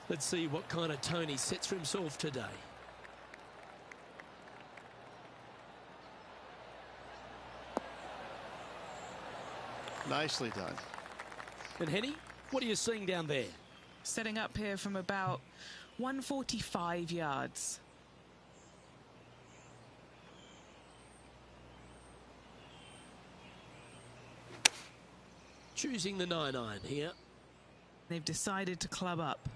Let's see what kind of tone he sets for himself today. Nicely done. And Henny, what are you seeing down there? Setting up here from about 145 yards. Choosing the 9-iron here. They've decided to club up.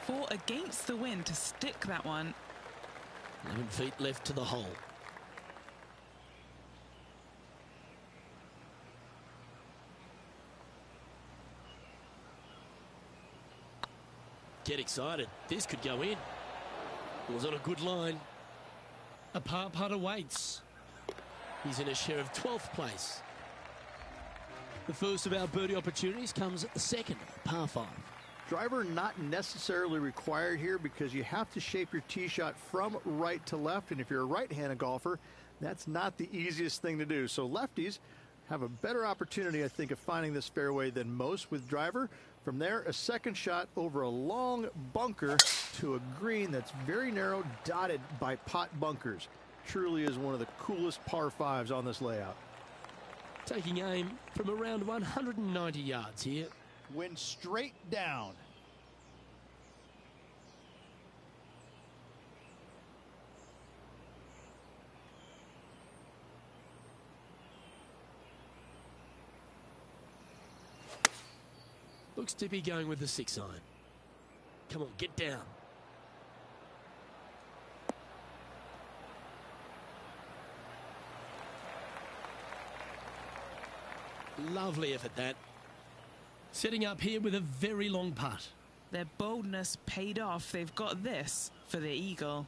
4 against the wind to stick that one. 11 feet left to the hole. Get excited. This could go in. It was on a good line. A par putt awaits. He's in a share of 12th place. The first of our birdie opportunities comes second, par 5. Driver not necessarily required here because you have to shape your tee shot from right to left. And if you're a right-handed golfer, that's not the easiest thing to do. So lefties have a better opportunity, I think, of finding this fairway than most with driver. From there, a second shot over a long bunker to a green that's very narrow, dotted by pot bunkers. Truly is one of the coolest par 5s on this layout. Taking aim from around 190 yards here. Wind straight down. Looks to be going with the 6-iron. Come on, get down. Lovely effort that. Setting up here with a very long putt. Their boldness paid off. They've got this for the eagle.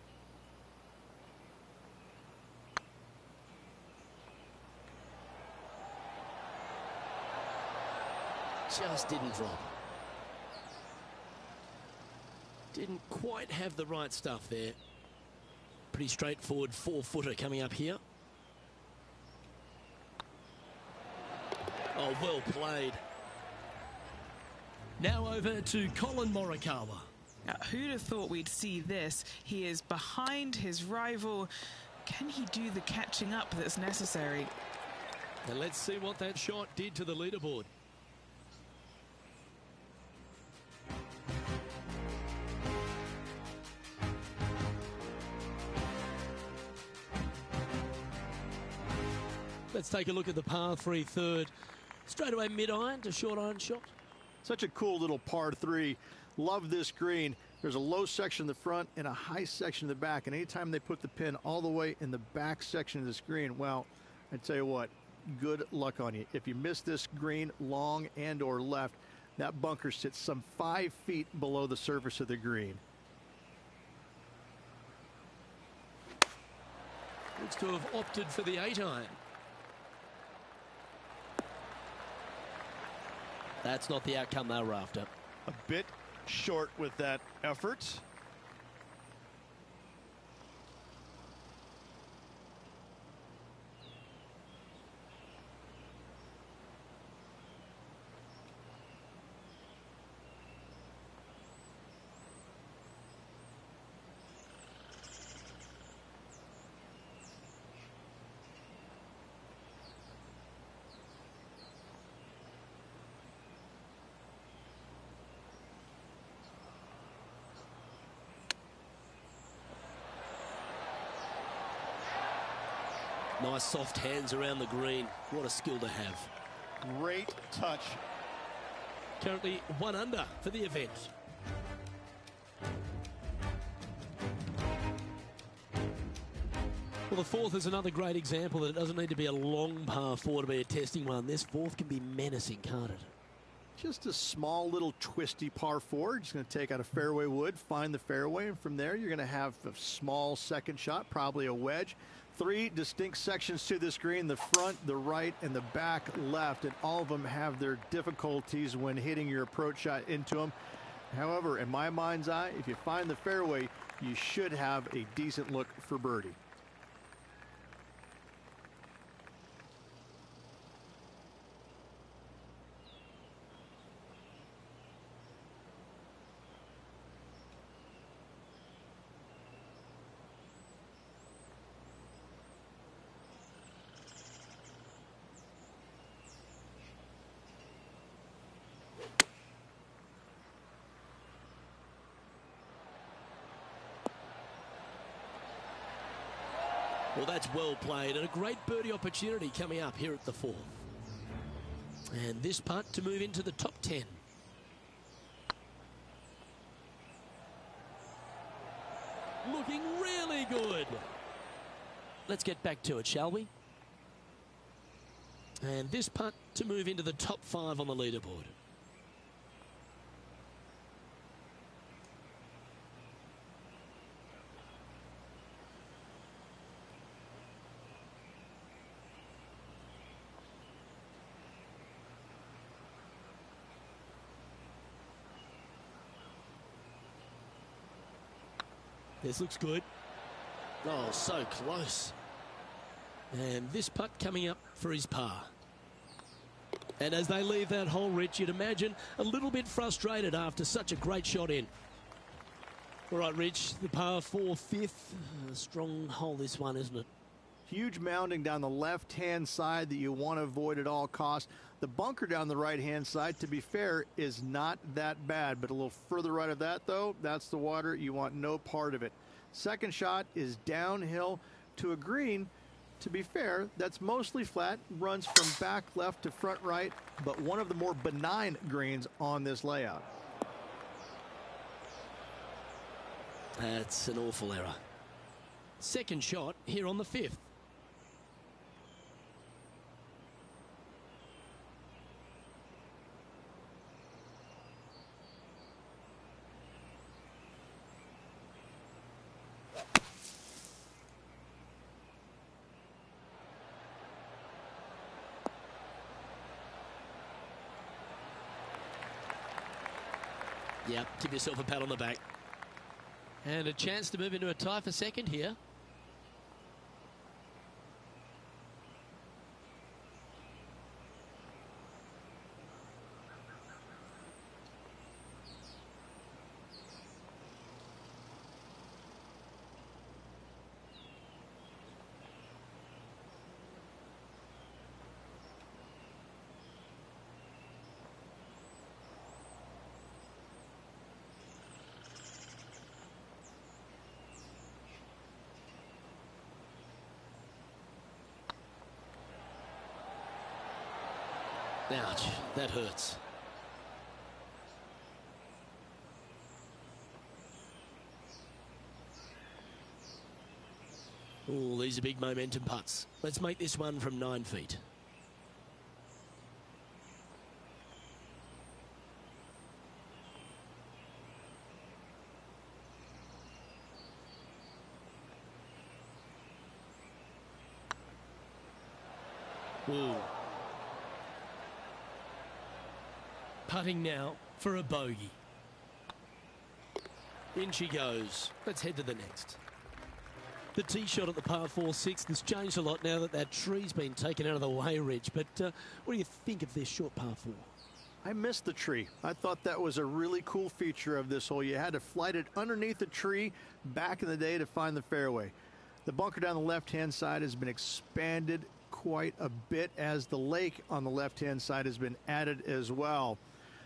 Just didn't drop. Didn't quite have the right stuff there. Pretty straightforward 4-footer coming up here. Oh, well played. Now over to Colin Morikawa. Now, who'd have thought we'd see this? He is behind his rival. Can he do the catching up that's necessary? And let's see what that shot did to the leaderboard. Let's take a look at the par 3 third. Straight away mid-iron to short iron shot. Such a cool little par 3. Love this green. There's a low section in the front and a high section in the back. And anytime they put the pin all the way in the back section of this green, well, I tell you what, good luck on you. If you miss this green long and or left, that bunker sits some 5 feet below the surface of the green. Looks to have opted for the 8-iron. That's not the outcome they were after. A bit short with that effort. Nice soft hands around the green. What a skill to have. Great touch. Currently 1 under for the event. Well, the 4th is another great example that it doesn't need to be a long par 4 to be a testing one. This 4th can be menacing, can't it? Just a small little twisty par 4. Just going to take out a fairway wood, find the fairway, and from there you're going to have a small second shot, probably a wedge. 3 distinct sections to this green, the front, the right, and the back left, and all of them have their difficulties when hitting your approach shot into them. However, in my mind's eye, if you find the fairway, you should have a decent look for birdie. Well, that's well played and a great birdie opportunity coming up here at the 4th. And this putt to move into the top 10. Looking really good. Let's get back to it, shall we? And this putt to move into the top 5 on the leaderboard. This looks good. Oh, so close. And this putt coming up for his par. And as they leave that hole, Rich, you'd imagine a little bit frustrated after such a great shot in. All right, Rich, the par 4 fifth. A strong hole, this one, isn't it? Huge mounding down the left-hand side that you want to avoid at all costs. The bunker down the right-hand side, to be fair, is not that bad. But a little further right of that, though, that's the water. You want no part of it. Second shot is downhill to a green. To be fair, that's mostly flat, runs from back left to front right, but one of the more benign greens on this layout. That's an awful error. Second shot here on the 5th. Yep, give yourself a pat on the back. And a chance to move into a tie for second here. Ouch, that hurts. Oh, these are big momentum putts. Let's make this one from 9 feet. Ooh. Putting now for a bogey. In she goes. Let's head to the next. The tee shot at the par 4 6th has changed a lot now that that tree's been taken out of the way, Rich. But what do you think of this short par 4? I missed the tree. I thought that was a really cool feature of this hole. You had to flight it underneath the tree back in the day to find the fairway. The bunker down the left-hand side has been expanded quite a bit as the lake on the left-hand side has been added as well.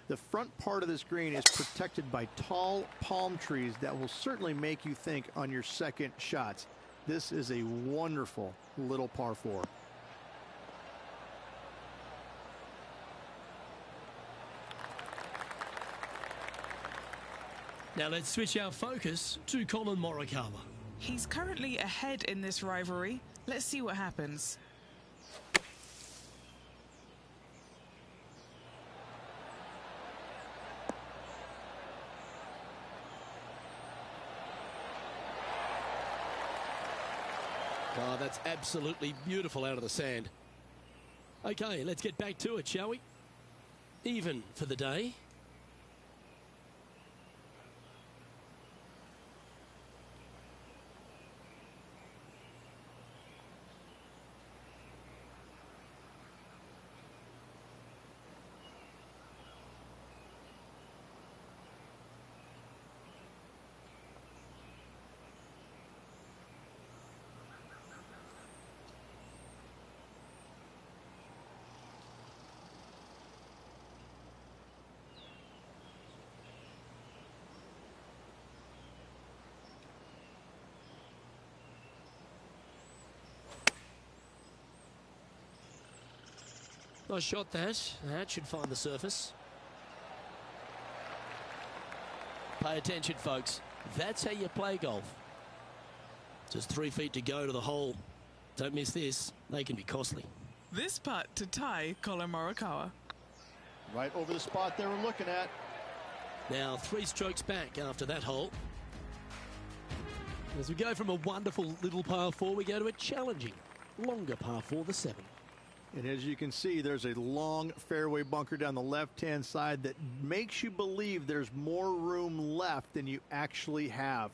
The front part of this green is protected by tall palm trees that will certainly make you think on your second shots. This is a wonderful little par 4. Now let's switch our focus to Colin Morikawa. He's currently ahead in this rivalry. Let's see what happens. Oh, that's absolutely beautiful out of the sand. Okay, let's get back to it, shall we? Even for the day. Nice shot that. That should find the surface. Pay attention, folks. That's how you play golf. Just 3 feet to go to the hole. Don't miss this. They can be costly. This putt to tie Colin Morikawa. Right over the spot they were looking at. Now 3 strokes back after that hole. As we go from a wonderful little par 4, we go to a challenging, longer par 4, the 7. And as you can see, there's a long fairway bunker down the left-hand side that makes you believe there's more room left than you actually have.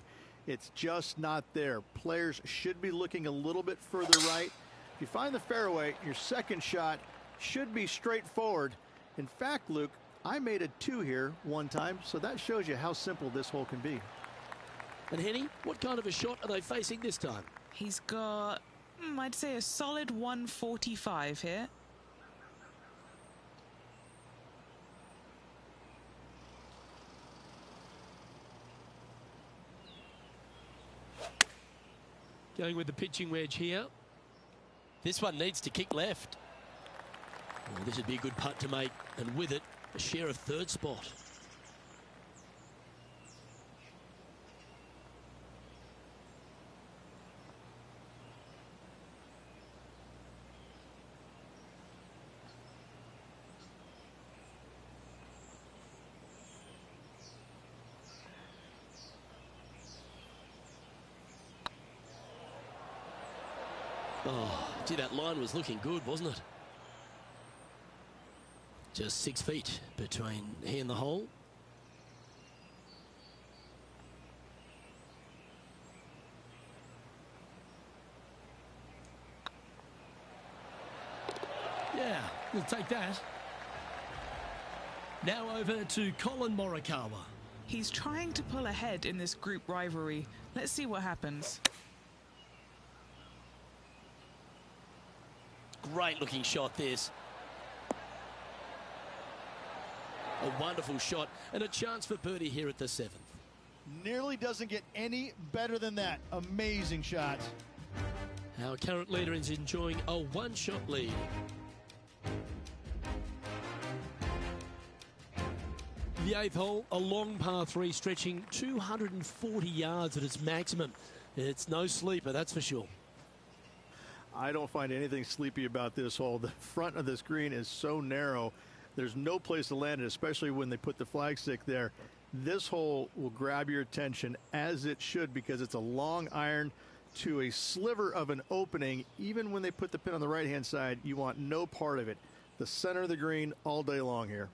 It's just not there. Players should be looking a little bit further right. If you find the fairway, your second shot should be straightforward. In fact, Luke, I made a 2 here one time, so that shows you how simple this hole can be. And Henny, what kind of a shot are they facing this time? He's got, I'd say, a solid 145 here. Going with the pitching wedge here. This one needs to kick left. Well, this would be a good putt to make, and with it, a share of 3rd spot. Oh, gee, that line was looking good, wasn't it? Just 6 feet between he and the hole. Yeah, we'll take that. Now over to Colin Morikawa. He's trying to pull ahead in this group rivalry. Let's see what happens. Great looking shot this. A wonderful shot and a chance for birdie here at the 7th. Nearly doesn't get any better than that. Amazing shot. Our current leader is enjoying a 1-shot lead. The 8th hole, a long par 3 stretching 240 yards at its maximum. It's no sleeper, that's for sure. I don't find anything sleepy about this hole. The front of this green is so narrow. There's no place to land it, especially when they put the flagstick there. This hole will grab your attention, as it should, because it's a long iron to a sliver of an opening. Even when they put the pin on the right-hand side, you want no part of it. The center of the green all day long here.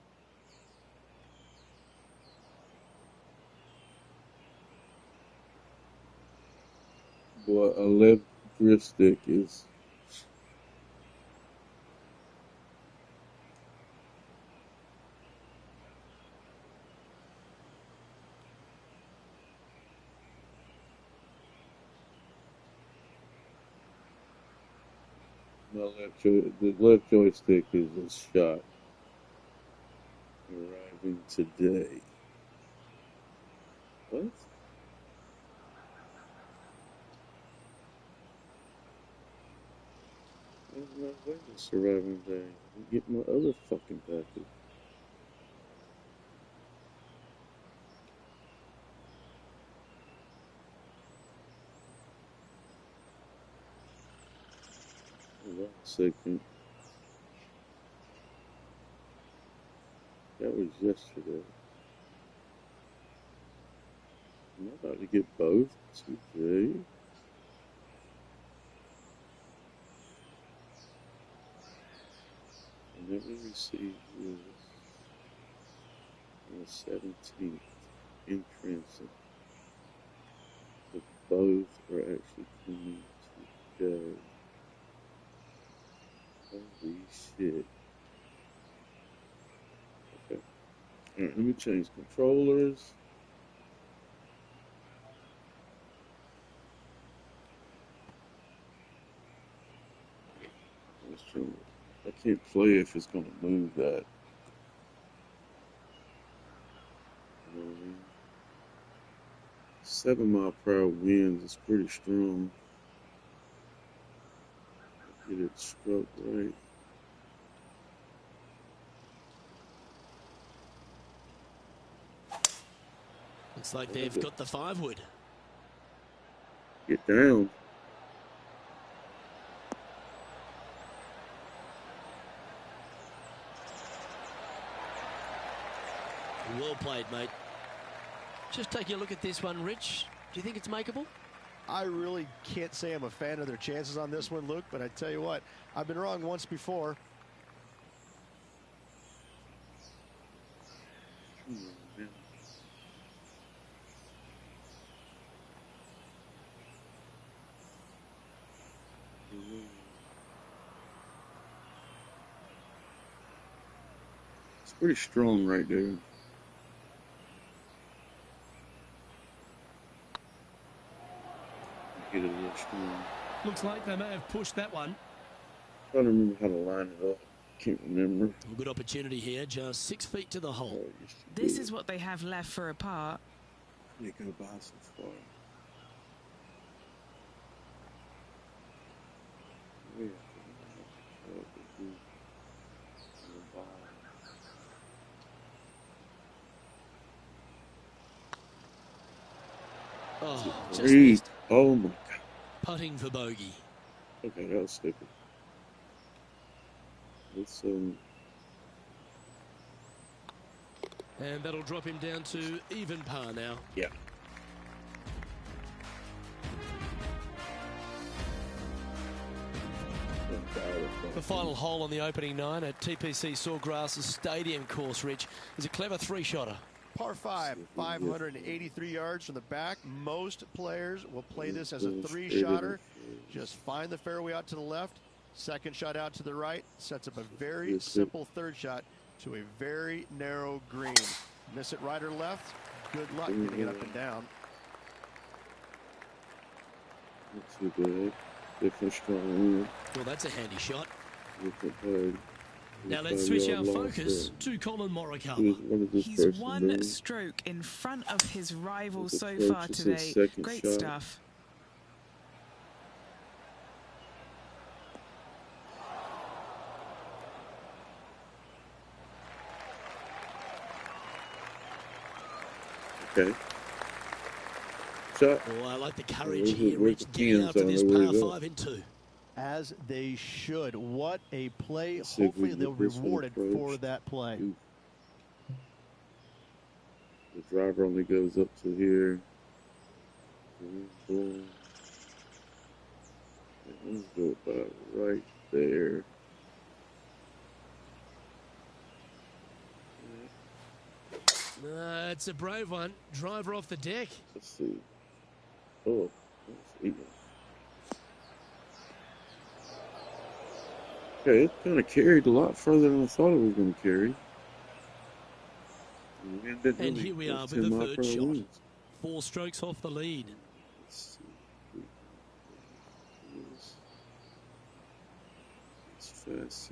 Boy, a left drift stick is the left joystick is a shot arriving today. What? Where's my Vegas arriving today? Get my other fucking package. Hold on a second. That was yesterday. I'm about to get both today. And then we received this on the 17th in transit. But both are actually coming today. Holy shit. Okay. Alright, let me change controllers. Let's change it. I can't play if it's going to move that. You know what I mean? 7 mile per hour winds is pretty strong. Get it struck right. Looks like they've got the 5-wood. Get down. Well played, mate. Just taking a look at this one, Rich. Do you think it's makeable? I really can't say I'm a fan of their chances on this one, Luke, but I tell you what, I've been wrong once before. It's pretty strong right there. Get it a little strong. Looks like they may have pushed that one. Trying to remember how to line it up. Can't remember. A good opportunity here, just 6 feet to the hole. This is what they have left for a par. They go by so far. Yeah. Oh, just Great. missed. Oh my God. Putting for bogey. Okay, that was stupid. Let's And that'll drop him down to even par now. yeah. The final hole on the opening 9 at TPC Sawgrass Stadium course, Rich, is a clever 3-shotter. Par 5, 583 yards from the back. Most players will play this as a 3-shotter. Just find the fairway out to the left, second shot out to the right, sets up a very simple third shot to a very narrow green. Miss it right or left, good luck getting it up and down. Not too bad. Different strong. Well, that's a handy shot. Different hard. Now let's switch our focus to Colin Morikawa. He's one stroke in front of his rival so far today. Great stuff. Okay. Shot. Oh, I like the courage here, Rich, getting out to this par 5 in 2. As they should. What a play. Hopefully they'll be rewarded for that play. The driver only goes up to here. Let's go about right there. It's a brave one. Driver off the deck. Let's see. Oh, that's even. Okay, it kind of carried a lot further than I thought it was going to carry. And here we are with the third shot. 4 strokes off the lead. Let's see. It's fast.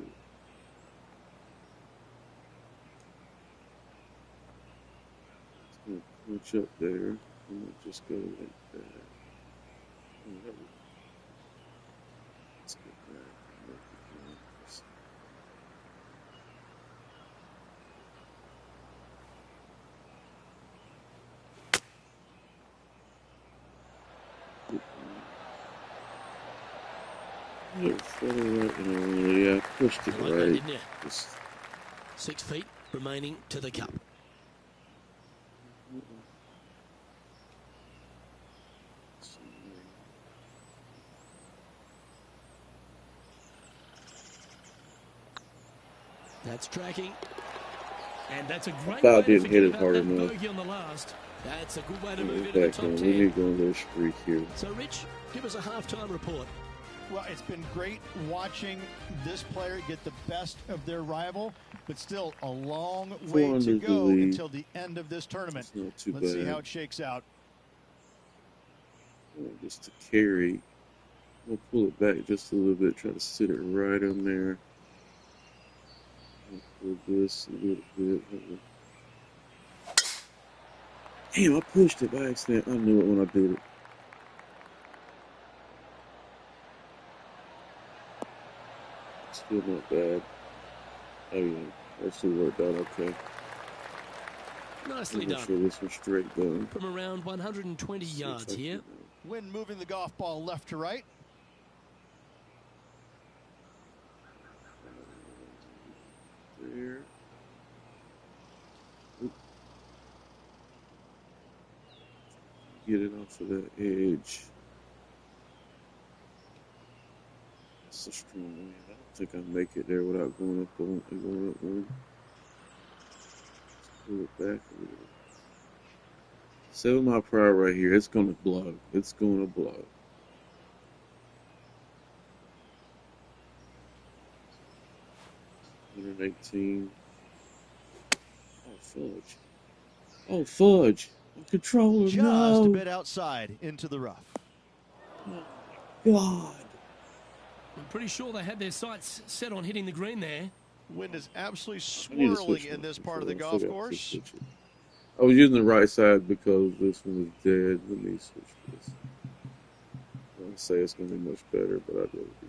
It's going to punch up there. And we'll just go like that. Let's get that. Yeah, I pushed it Like that, right. didn't you? 6 feet remaining to the cup. That's tracking. And that's a great way to forget about that bogey on the last. That's a good way to move into the top 10. We need to go on this streak here. So, Rich, give us a halftime report. Well, it's been great watching this player get the best of their rival, but still a long way to go until the end of this tournament. Not too Let's bad. see how it shakes out. Just to carry. We'll pull it back just a little bit, try to sit it right on there. Pull this a little bit. Damn, I pushed it by accident. I knew it when I did it. Still not bad. Oh yeah, that still worked out okay. Nicely I'm not done. sure this was straight done. From around 120 yards here. Wind moving the golf ball left to right. There. Oop. Get it off of that edge. That's a strong wind. I don't think I make it there without going up one. Pull it back a little. 7 mile per hour right here. It's gonna blow. It's gonna blow. $118. Oh fudge! Oh fudge! My controller, Just no! a bit outside into the rough. Oh my God! I'm pretty sure they had their sights set on hitting the green there. Wind is absolutely I need to swirling switch in my this part of the controller. I golf forgot to course. switch it. I was using the right side because this one was dead. Let me switch this. I don't say it's gonna be much better, but I'd rather be.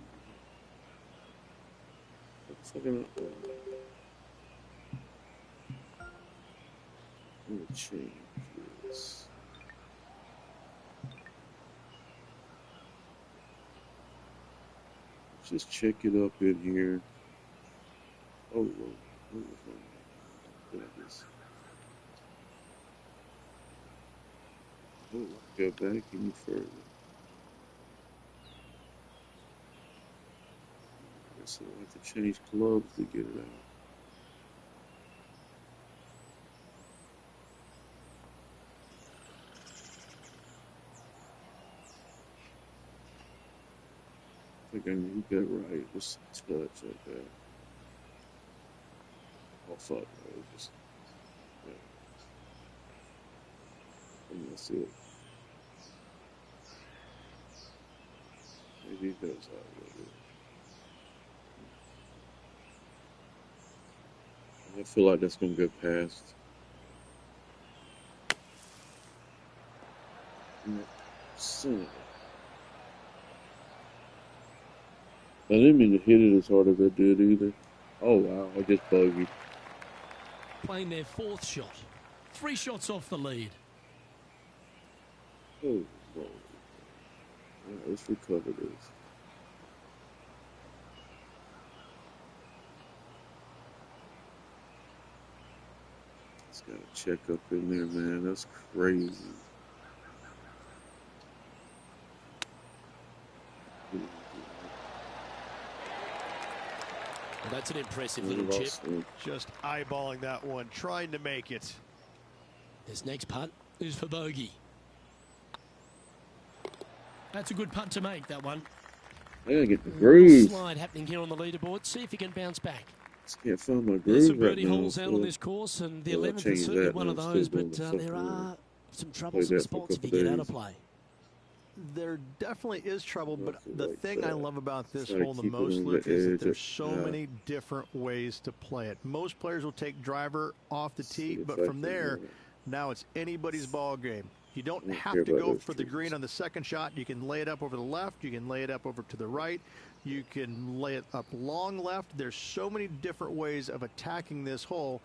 Fucking let me change this. Let's just check it up in here. Oh, whoa. Goodness. Oh, go back any further. So I have to change clubs to get it out. I think I need that right. Just a touch like that. Oh fuck, no, just yeah. And that's it. Maybe it goes out a little bit. I feel like that's gonna get past. Son. I didn't mean to hit it as hard as I did either. Oh wow, I just bogeyed. Playing their 4th shot. 3 shots off the lead. Oh Lord. Alright, let's recover this. Just gotta check up in there, man. That's crazy. Well, that's an impressive little chip. Just eyeballing that one, trying to make it. This next putt is for bogey. That's a good putt to make, that one. I gotta get the A little groove. slide happening here on the leaderboard. See if he can bounce back. Just can't find my There's groove some right birdie now. holes out on this course, and the 11th is certainly one of those, but there are some troublesome spots if you get out of play. There definitely is trouble, but the like thing I that. love about this Try to hole the keep it most, on the Luke, is that edge. there's so Yeah. many different ways to play it. Most players will take driver off the See tee, if but I from can, there, now it's anybody's ball game. You don't don't have care to about go those for the trees. green on the second shot. You can lay it up over the left. You can lay it up over to the right. You can lay it up long left. There's so many different ways of attacking this hole.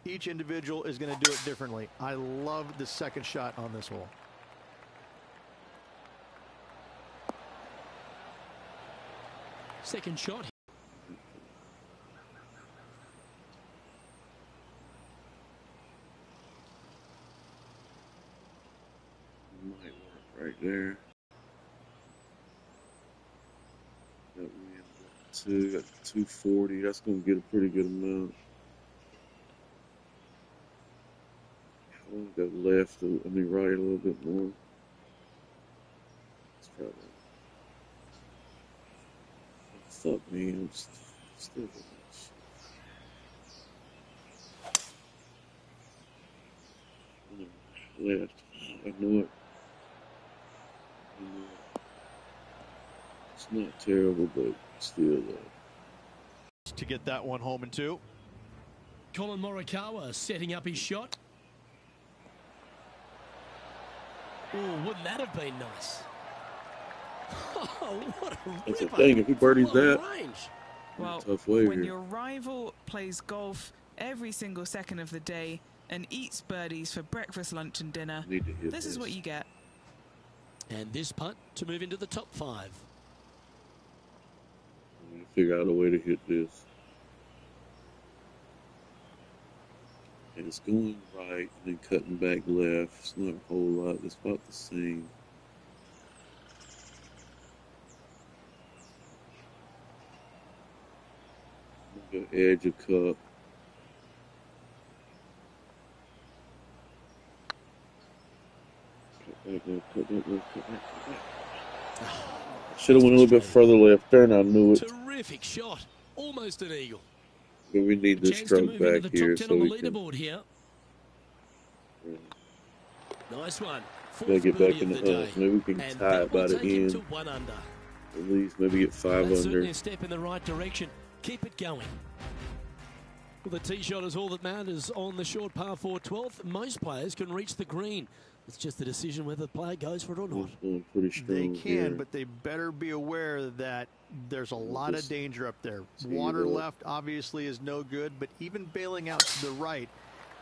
Each individual is going to do it differently. I love the second shot on this hole. Second shot. Might work right there. Got me in got 240. That's gonna get a pretty good amount. I want to go left, right a little bit more. Let's try that. Fuck me, I'm still doing this shit. Left. I knew it. It's not terrible, but still To get that one home in 2. Colin Morikawa setting up his shot. Oh, wouldn't that have been nice? Oh, what a That's a ripper. thing, if he birdies Full that. range. Well, tough way when here. your rival plays golf every single second of the day, and eats birdies for breakfast, lunch and dinner, this is what you get. And this putt to move into the top 5. I'm gonna figure out a way to hit this. And it's going right and then cutting back left. It's not a whole lot. It's about the same. I'm gonna edge a cup. Should have went a little bit further left there, and I knew it. Terrific shot, almost an eagle. But we need this stroke back here so we can. Here. Nice one. Gotta get back in the hunt. Maybe we can tie it by the end. At least maybe get 5 under. Certainly a step in the right direction. Keep it going. Well, the tee shot is all that matters on the short par 4 12th. Most players can reach the green. It's just the decision whether the player goes for it or not. Pretty strong they can, here. but they better be aware that there's a lot of danger up there. Water left obviously is no good, but even bailing out to the right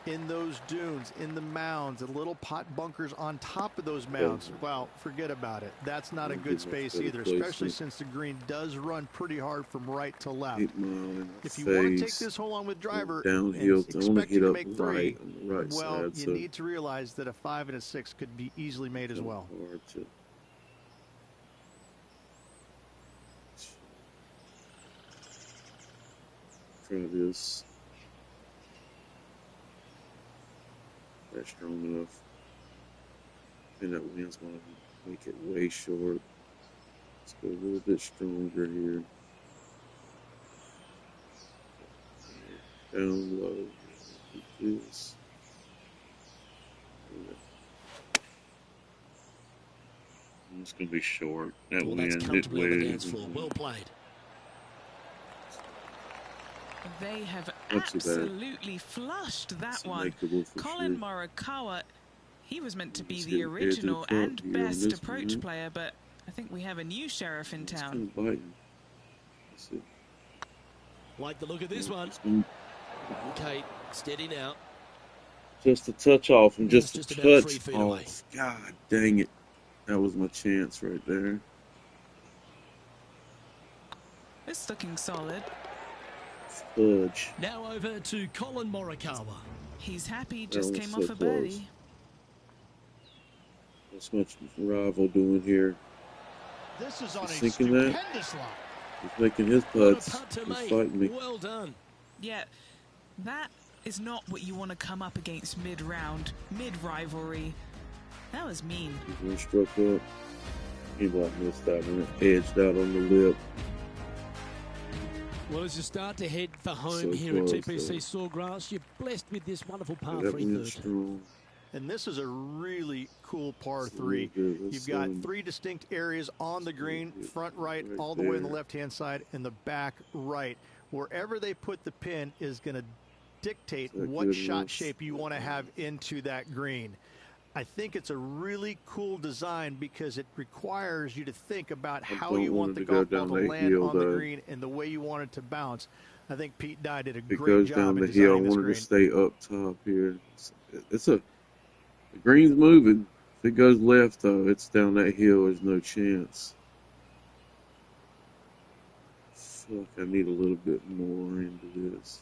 in those dunes, in the mounds, and little pot bunkers on top of those mounds, well, forget about it. That's not a good space either, especially since the green does run pretty hard from right to left. If you want to take this hole on with driver and expect to make 3, well, you need to realize that a 5 and a 6 could be easily made as well. Try this. That's strong enough. And that wind's going to make it way short. Let's go a little bit stronger here. Down low. This. It's going to be short. That wind hit way. Well played. They have absolutely flushed that one. Colin Morikawa, he was meant to be the original and best approach player, but I think we have a new sheriff in town. Like the look of this one. Okay, steady now. Just a touch off and just a touch off. God dang it. That was my chance right there. It's looking solid. Fudge. Now over to Colin Morikawa. He's happy, just came off a birdie. What's my rival doing here? This is on a stupendous line. He's making his putts. He's fighting me. Well done. Yeah, that is not what you want to come up against mid-round, mid-rivalry. That was mean. He's one stroke up. He missed that one. Edged out on the lip. Well, as you start to head for home here at TPC Sawgrass, you're blessed with this wonderful par 3 third. And this is a really cool par 3. You've got 3 distinct areas on the green, front right, all the way on the left-hand side, and the back right. Wherever they put the pin is going to dictate what shot shape you want to have into that green. I think it's a really cool design because it requires you to think about how you want the golf ball to land on the green and the way you want it to bounce. I think Pete Dye did a great job in designing this green. It goes down the hill. I wanted to stay up top here. The green's moving. If it goes left, though, it's down that hill. There's no chance. Fuck, I need a little bit more into this.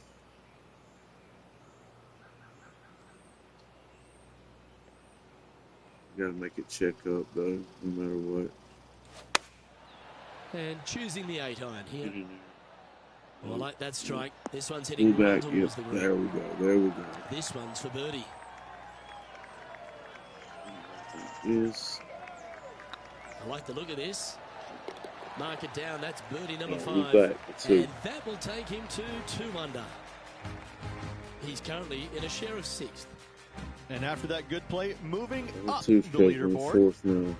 You gotta make it check up, though, no matter what. And choosing the 8-iron here. Well, I like that strike. This one's hitting back. Yep. There we go. There we go. This one's for birdie. Yes. I like the look of this. Mark it down. That's birdie number 5. And that will take him to 2 under. He's currently in a share of 6th. And after that good play, moving up the leaderboard.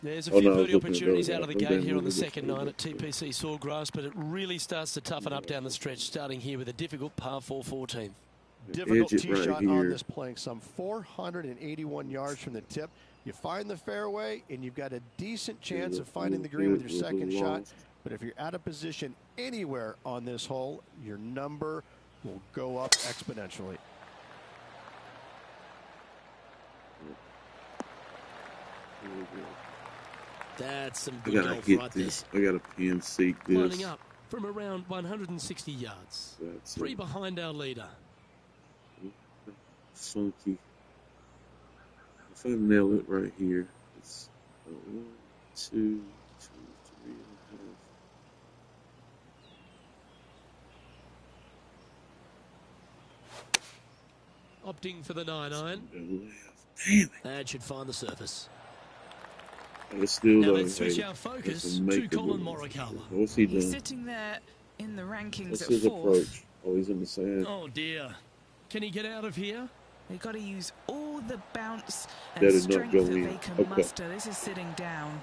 There's a few birdie opportunities out of the gate here on the second 9 at TPC Sawgrass, but it really starts to toughen up down the stretch, starting here with a difficult par 4 14. Difficult tee shot on this playing some 481 yards from the tip. You find the fairway, and you've got a decent chance of finding the green with your second shot. But if you're out of position anywhere on this hole, your number will go up exponentially. That's some good golf right there. I gotta pin seek this. Lining up from around 160 yards. That's 3 behind our leader. Funky. If I nail it right here, it's 1, 2, 3 and a half. Opting for the 9-iron. Damn it. That should find the surface. Still now let's switch our focus to Colin Morikawa. What's he doing? He's sitting there in the rankings What's at his 4th. approach? Oh, he's in the sand. Oh dear. Can he get out of here? They've got to use all the bounce That and did not strength go that in. they can Okay. muster. This is sitting down.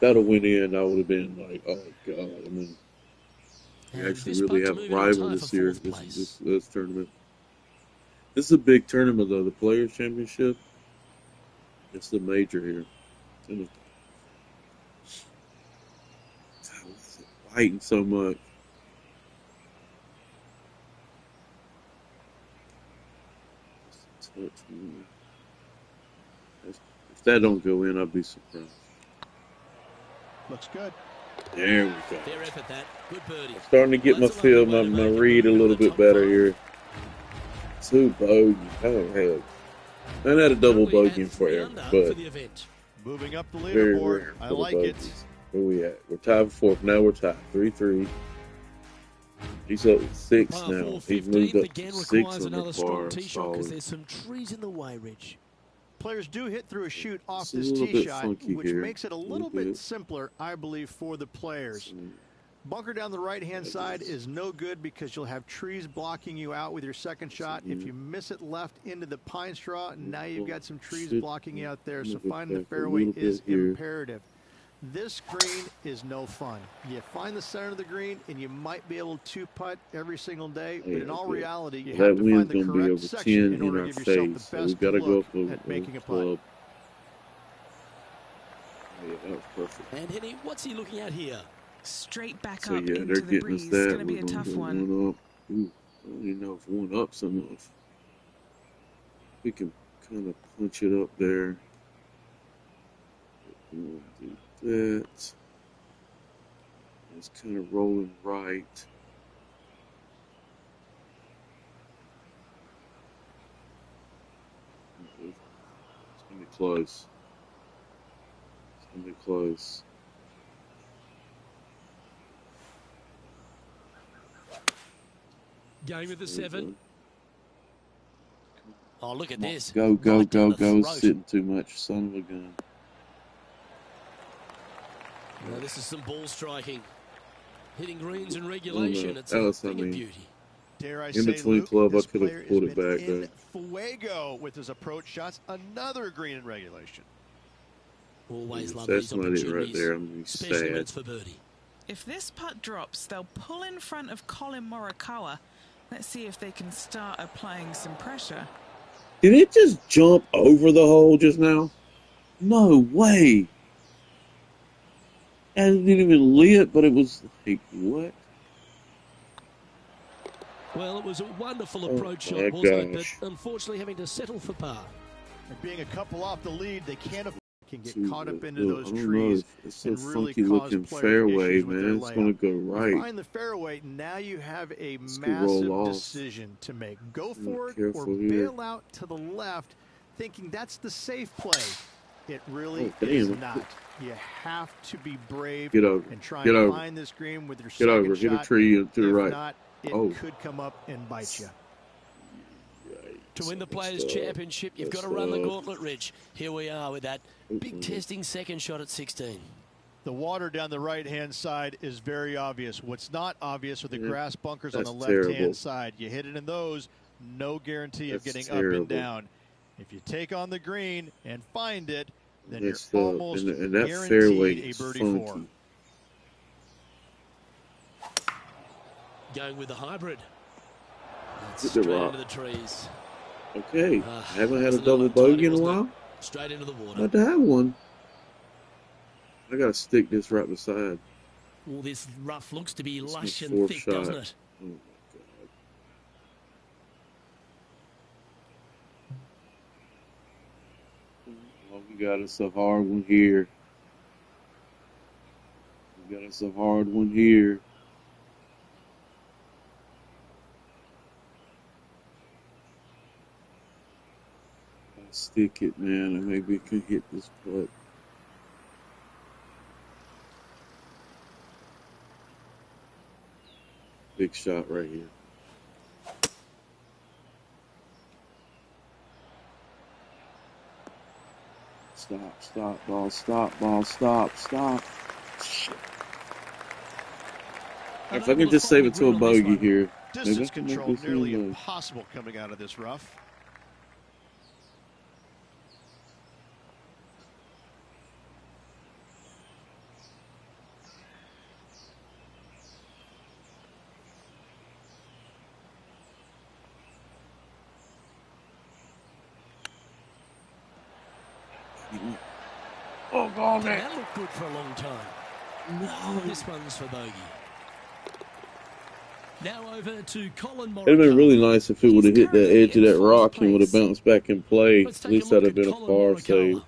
That'll went in, I would have been like, oh god. I mean, we And actually this really putt to have move a it on rival time this for year. 4th place. This tournament. This is a big tournament though. The Players Championship. It's the major here. And God, what's it biting so much? If that don't go in, I'll be surprised. Looks good. There we go. Fair effort, that. Good birdie. Starting to get my That's a feel, lovely way to my make it read a move little into the bit top better 5. here. 2 bogeys. Oh, hell. I had a double Currently bogey in at 3 forever, under but for the event. Moving up the very leaderboard. rare I for the like it. bogeys. Where we at? We're tied for 4th. Now we're tied. 3-3. He's up at 6 Par now. 4 He's moved 15th up again to 6 requires on the another strong par. tee shot because Solid. there's some trees in the way, Rich. Players do hit through a chute off It's a this little tee bit shot, funky which here. makes it a little bit simpler, I believe, for the players. Bunker down the right-hand side is no good because you'll have trees blocking you out with your second shot. If you miss it left into the pine straw, now you've got some trees blocking you out there. So finding the fairway is imperative. This green is no fun. You find the center of the green, and you might be able to putt every single day. But in all reality, you have to find the correct section in order to give yourself the best look at making a putt. Yeah, that was perfect. And Henny, what's he looking at here? Straight back So up yeah, into they're the getting breeze. us It's that. going to be We're a gonna tough go one. 1 up. Ooh, I don't even know if 1 up's enough. We can kind of punch it up there. We'll do that. It's kind of rolling right. It's gonna be close. It's gonna be close. Going with the 7. Oh, look at this. Go, Right down the throat. sitting too much. Son of a gun. Now, this is some ball striking. Hitting greens in regulation. It's a Alice, thing I of mean, beauty. Dare I in say, between Luke, club, I this could have player pulled has it been back, in though. fuego with his approach shots. Another green in regulation. Always love That's these not it opportunities. right there. I'm gonna be Especially when sad. it's for birdie. If this putt drops, they'll pull in front of Colin Morikawa. Let's see if they can start applying some pressure. Did it just jump over the hole just now? No way. And it didn't even lit, but it was like, what? Well, it was a wonderful Oh, approach my shot, wasn't it? gosh. But unfortunately having to settle for par. And being a couple off the lead, they can get Dude, caught up into look, those I don't trees know. It's so and really funky cause looking players fairway, issues with their man. It's gonna layup. go You right. find the fairway, now you have a It's gonna roll massive off. decision to make. Go Be for it or careful here. bail out to the left, thinking that's the safe play. It really Oh, is damn. not. You have to be brave Get over. and try Get and over. find this green with your Get second over. shot. Hit a tree to the If right. not, it Oh. could come up and bite you. To win the That's Players' tough. Championship, you've got to That's run the tough. gauntlet, Rich. Here we are with that big testing second shot at 16. The water down the right-hand side is very obvious. What's not obvious are the Yeah, grass bunkers on the that's left-hand terrible. side. You hit it in those, no guarantee of That's getting up terrible. and down. If you take on the green and find it, then Messed you're up. almost And that fairway guaranteed a is birdie funky. four. Going with the hybrid. That's Hit the straight rock. into the trees. Okay. Ah, I haven't had that's a a double little untidy, bogey in a wasn't it? while. Straight into the water. About to have one. I gotta stick this right beside. All this rough looks to be This is lush my and fourth thick, shot. doesn't it? Oh my We got us a hard one here. We got us a hard one here. Stick it, man, and maybe it can hit this putt. Big shot right here. Stop, ball, stop. Shit. If I can just save it to a bogey here. Distance control nearly impossible coming out of this rough. Oh, God, man. That looked good for a long time. No. This one's for bogey. Now over to Colin Morikawa. It'd have been really nice if it would have hit the edge of that rock and would have bounced back in play. At least that'd have been a par save.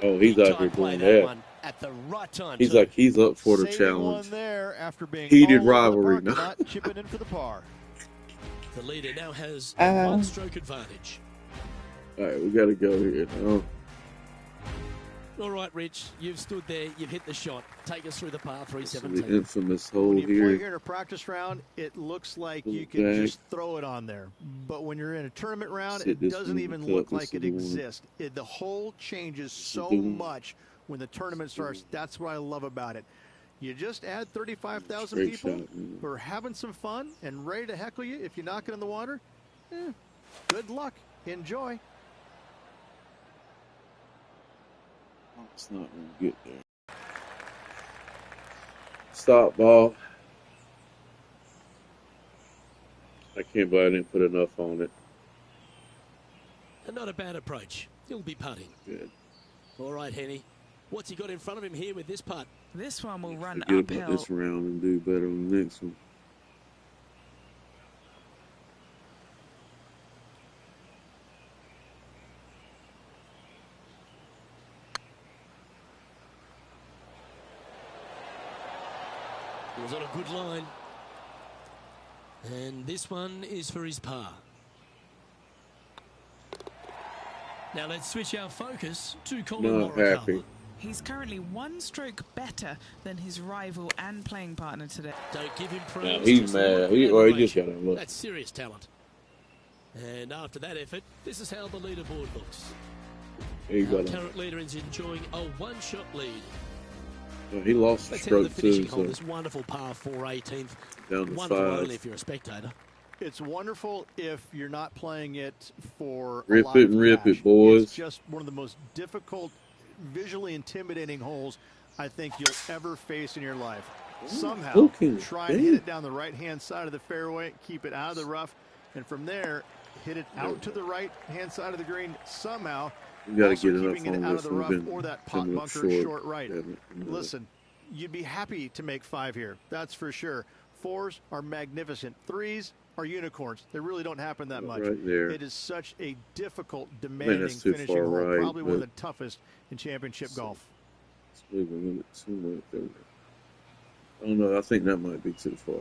Oh, he's out here doing that. At the right time he's like he's up for the challenge. There after being heated rivalry. Not chipping in for the par. The leader now has a one-stroke advantage. All right, we got to go here now. All right, Rich, you've stood there, you've hit the shot. Take us through the par 317. The infamous hole when you here. play here in a practice round, it looks like you can just throw it on there. But when you're in a tournament round, it doesn't even look like it exists. The hole changes so much when the tournament starts. That's what I love about it. You just add 35,000 people who are having some fun and ready to heckle you. If you knock it in the water, good luck. Enjoy. It's not going to get there. Stop, ball. I can't believe I didn't put enough on it. And not a bad approach. He'll be putting. Good. All right, Henny. What's he got in front of him here with this putt? This one will run uphill. Forget about this round and do better on the next one. He was on a good line. And this one is for his par. Now let's switch our focus to Colin Morikawa. He's currently one stroke better than his rival and playing partner today. Don't give him praise. No, he's mad. He just got to look. That's serious talent. And after that effort, this is how the leaderboard looks. Our current leader is enjoying a one-shot lead. Well, he lost a stroke too. So. This wonderful par 4 18th. Down to wonderful 5. Only if you're a spectator. It's wonderful if you're not playing it for rip it and rip it, boys. It's just one of the most difficult, visually intimidating holes I think you'll ever face in your life. Somehow try and hit it down the right-hand side of the fairway, keep it out of the rough, and from there hit it out to the right-hand side of the green somehow. You got to get keeping it out of the rough or that pot bunker short right. Listen, you'd be happy to make 5 here. That's for sure. 4s are magnificent. 3s are unicorns. They really don't happen that much. Right there. It is such a difficult, demanding finishing hole. Right, probably one of the toughest in championship golf. I don't know. I think that might be too far.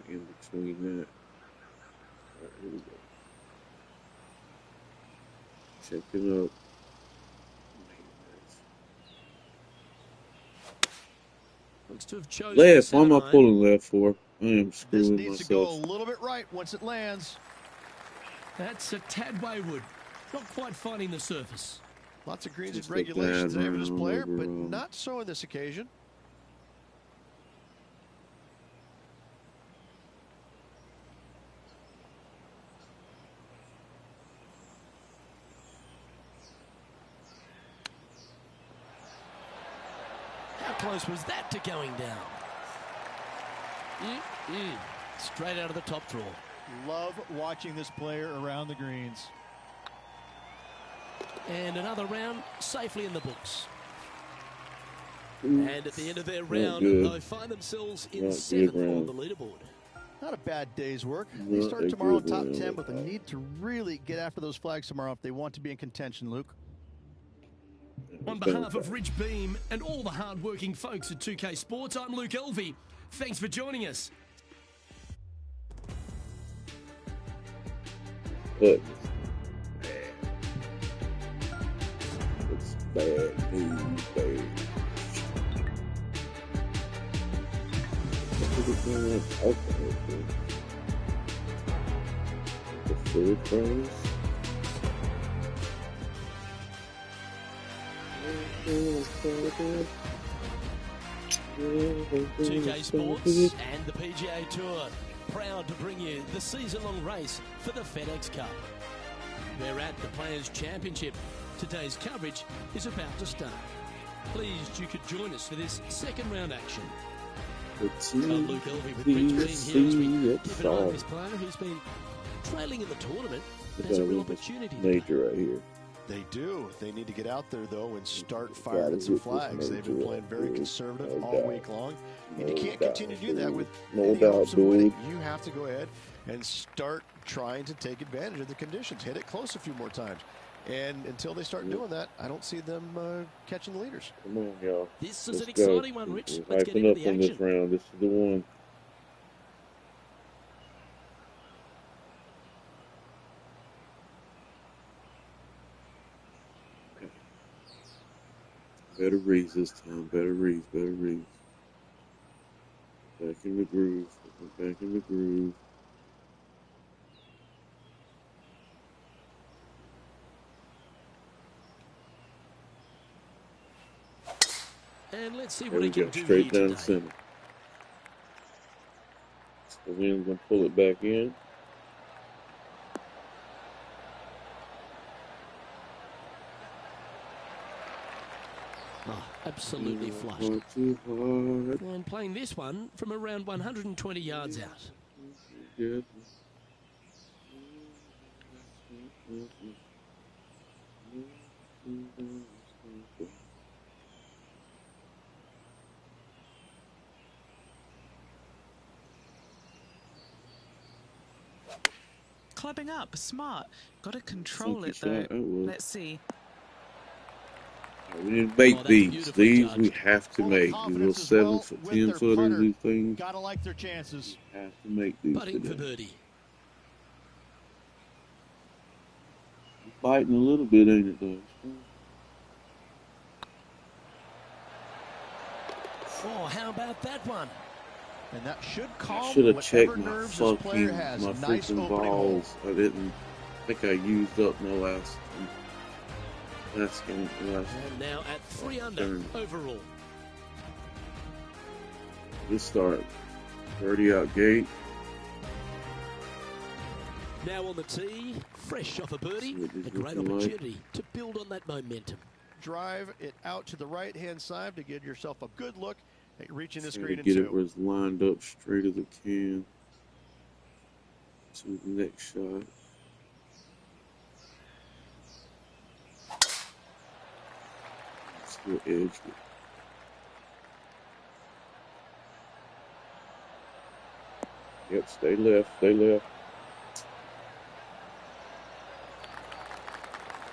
In between that. All right, here we go. Checking up. Looks to have chosen left. Why am I pulling left for? I am screwing myself. This needs to go a little bit right once it lands. That's a tad wayward. Not quite finding the surface. Lots of greens and regulations there for this player, but not so on this occasion. How close was that to going down? Straight out of the top draw. Love watching this player around the greens. And another round safely in the books. And at the end of their round, they find themselves in 7th on the leaderboard. Not a bad day's work. They start tomorrow in top 10, but they need to really get after those flags tomorrow if they want to be in contention, Luke. On behalf of Rich Beam and all the hard-working folks at 2K Sports, I'm Luke Elvey. Thanks for joining us. It's bad news, babe. The food price. 2K Sports and the PGA Tour, proud to bring you the season-long race for the FedEx Cup. We're at the Players Championship. Today's coverage is about to start. Pleased you could join us for this second round action. Luke Elvey with Rich Beam here as we keep an eye on this player who's been trailing in the tournament, but has a real opportunity. Major right here. They do. They need to get out there, though, and start firing some flags. They've been playing very conservative all week long, and you can't continue to do that with any hopes of winning. You have to go ahead and start trying to take advantage of the conditions. Hit it close a few more times. And until they start doing that, I don't see them catching the leaders. Come on, y'all. This is an exciting one, Rich. Let's get into the action. This round. This is the one. Better reads this time. Better reads. Better reads. Back in the groove. Back in the groove. And let's see what he can do straight here down today. center. So the wind's gonna pull it back in. Oh, absolutely flushed. Too hard. And playing this one from around 120 yards out. Good. Clubbing up, smart. Got to control it though. Let's see. We need to make these. These we have to make. These little 7-foot, 10-footers, these things. Gotta like their chances. We have to make these Putting for today. birdie. Biting a little bit, ain't it, though? Oh, how about that one? And that should calm should have whatever checked my nerves this player fucking has. my Nice freaking balls. I didn't think I used up my last game. And now at 3 under overall. Let's start. 30 out gate. Now on the tee, fresh off a birdie, a great opportunity to build on that momentum. Drive it out to the right-hand side to give yourself a good look at reaching this green in Get it two. where it's lined up straight as it can to the next shot. Still edged it. Yep, stay left, stay left.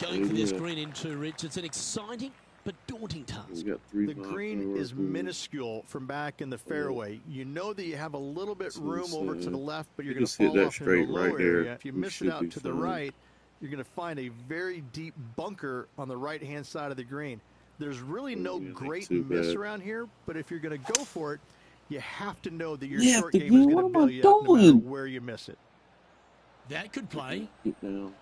Going for this green in two, Rich. It's an exciting but daunting task. The green is minuscule from back in the fairway. You know that you have a little bit room over to the left, but you're going to fall off in the low area. If you miss it out to the right, you're going to find a very deep bunker on the right-hand side of the green. There's really no great miss around here, but if you're going to go for it, you have to know that your short game is going to bail you out no matter where you miss it. That could play. Get down.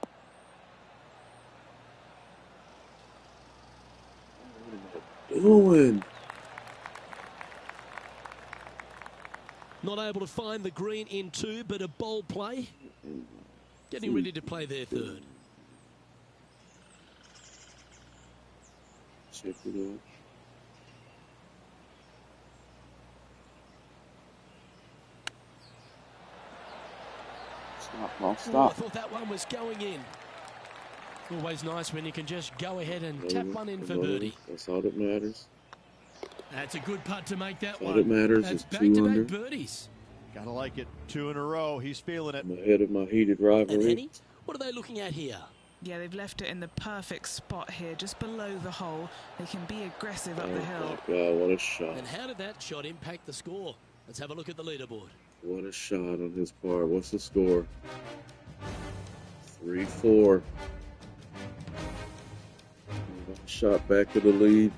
What am I doing? Not able to find the green in two, but a bold play. Getting ready to play their third. Check it out. Stop, ball, stop. Oh, I thought that one was going in. Always nice when you can just go ahead and tap one in for birdie. That's all that matters. That's a good putt to make that That's one. all that matters That's is 2 under. back-to-back birdies. Gotta like it. 2 in a row. He's feeling it. I'm ahead of my heated rivalry. And what are they looking at here? Yeah, they've left it in the perfect spot here, just below the hole. They can be aggressive up the hill. Oh, God, what a shot. And how did that shot impact the score? Let's have a look at the leaderboard. What a shot on his part. What's the score? 3-4. Shot back to the lead.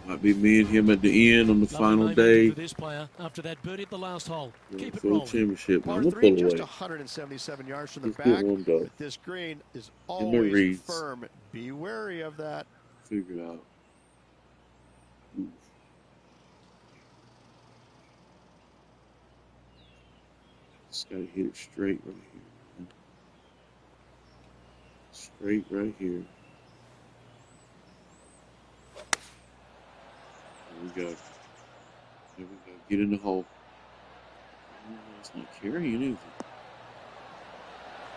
Might be me and him at the end on the final day. For this player after that birdie at the last hole. Keep it rolling. Championship. Par I'm gonna 3, pull just away. 177 yards from the back. But this green is always firm. Be wary of that. Figure it out. Oof. Just gotta hit it straight right here. Straight right here. There we go. There we go. Get in the hole. Oh, it's not carrying anything.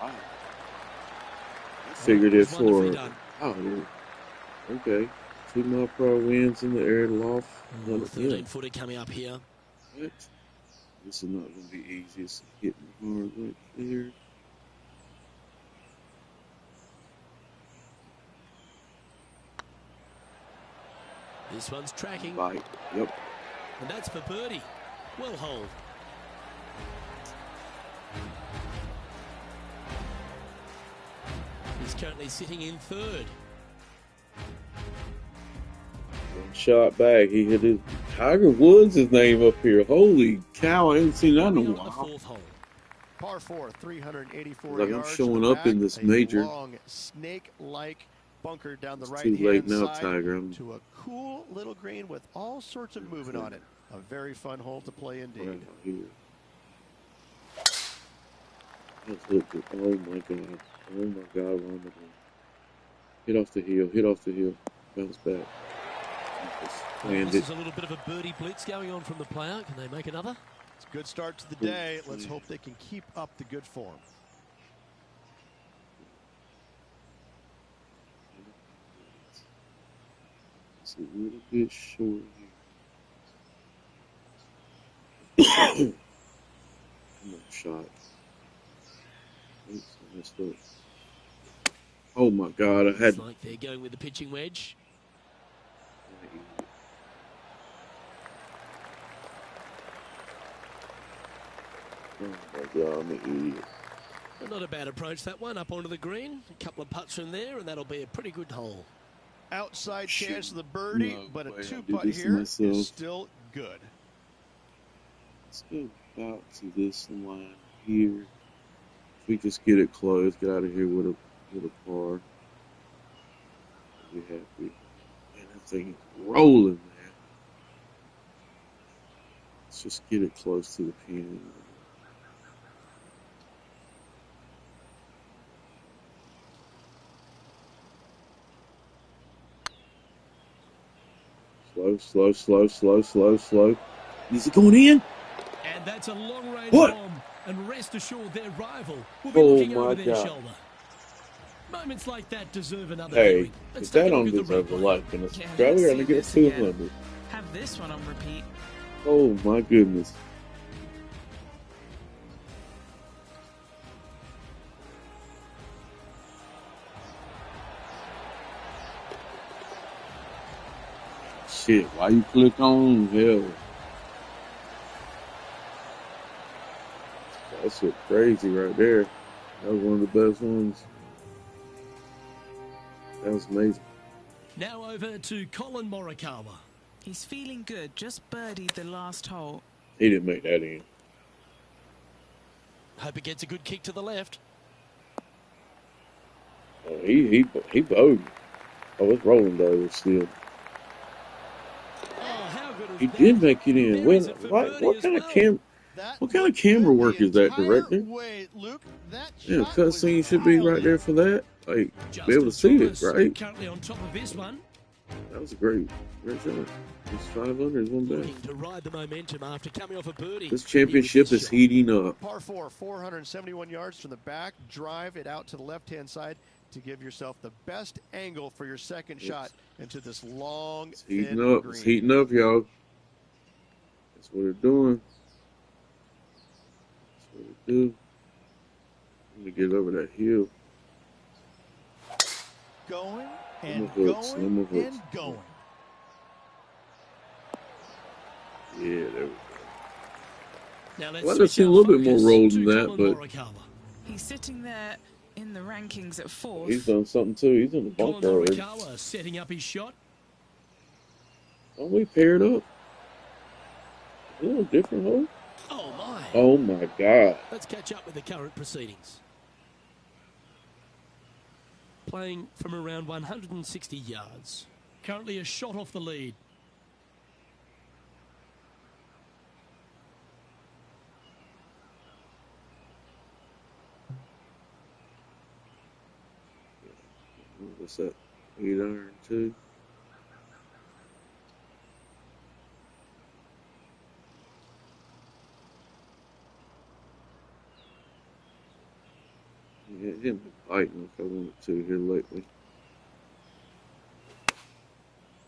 Wow. I figured it for. Oh, yeah. Okay. 2 mile per hour winds in the air loft. 13-footer coming up here. What? This is not going to be easy. It's hitting hard right there. This one's tracking. Bite. Yep. And that's for birdie. Well holed. He's currently sitting in 3rd. One shot back. He hit his Tiger Woods' name up here. Holy cow! I haven't seen that in a while. Par 4, 384 like yards. I'm showing up in this major. Long, snake-like bunker down the right too late now, side Tiger. to a cool little green with all sorts of movement on it. A very fun hole to play indeed. Let's hook it. Oh my God. Oh my God, where am I going? Hit off the heel, hit off the heel. Bounce back. This is a little bit of a birdie blitz going on from the player. Can they make another? It's a good start to the day. Let's hope they can keep up the good form. It's a little bit short here. Another shot. Oops, I messed up. Oh my God, I had. It's like they're going with the pitching wedge. Oh my God, I'm an idiot. Well, not a bad approach, that one, up onto the green. A couple of putts from there, and that'll be a pretty good hole. Outside chance of the birdie, but a 2-putt here is still good. Let's go back to this line here. If we just get it close, get out of here with a par. I'll be happy. Man, that thing is rolling, man. Let's just get it close to the pin. Slow. Is it going in? And that's a long-range bomb. And rest assured, their rival will be looking over their shoulder. Moments like that deserve another hearing. If that don't deserve a like, and Australia going to get 200. Have this one on repeat. Oh my goodness. Shit, why you click on hell? That's shit crazy right there. That was one of the best ones. That was amazing. Now over to Colin Morikawa. He's feeling good, just birdied the last hole. He didn't make that in. Hope he gets a good kick to the left. Oh, he bogeyed. Oh, it's rolling though, still. He did make it in. What kind of camera work is that, director? Yeah, cutscene should be right there for that. Like, be able to see it, right? Currently on top of this one. That was a great shot. It's 500 is one back. To ride the momentum after coming off a birdie. This championship is heating up. Par 4, 471 yards from the back. Drive it out to the left-hand side to give yourself the best angle for your second shot into this long, it's heating up. Green. It's heating up, y'all. That's what they're doing. do. I'm gonna get over that hill. Going and going and going. Yeah, there we go. Now I'd like to see a little bit more roll than that, but he's sitting there in the rankings at 4th. He's done something too. He's in the bunker already. Setting up his shot. Aren't we paired up? A little different hole. Oh my! Oh my God! Let's catch up with the current proceedings. Playing from around 160 yards. Currently a shot off the lead. What's that? 8 iron too. Yeah, it didn't bite me if I wanted to here lately.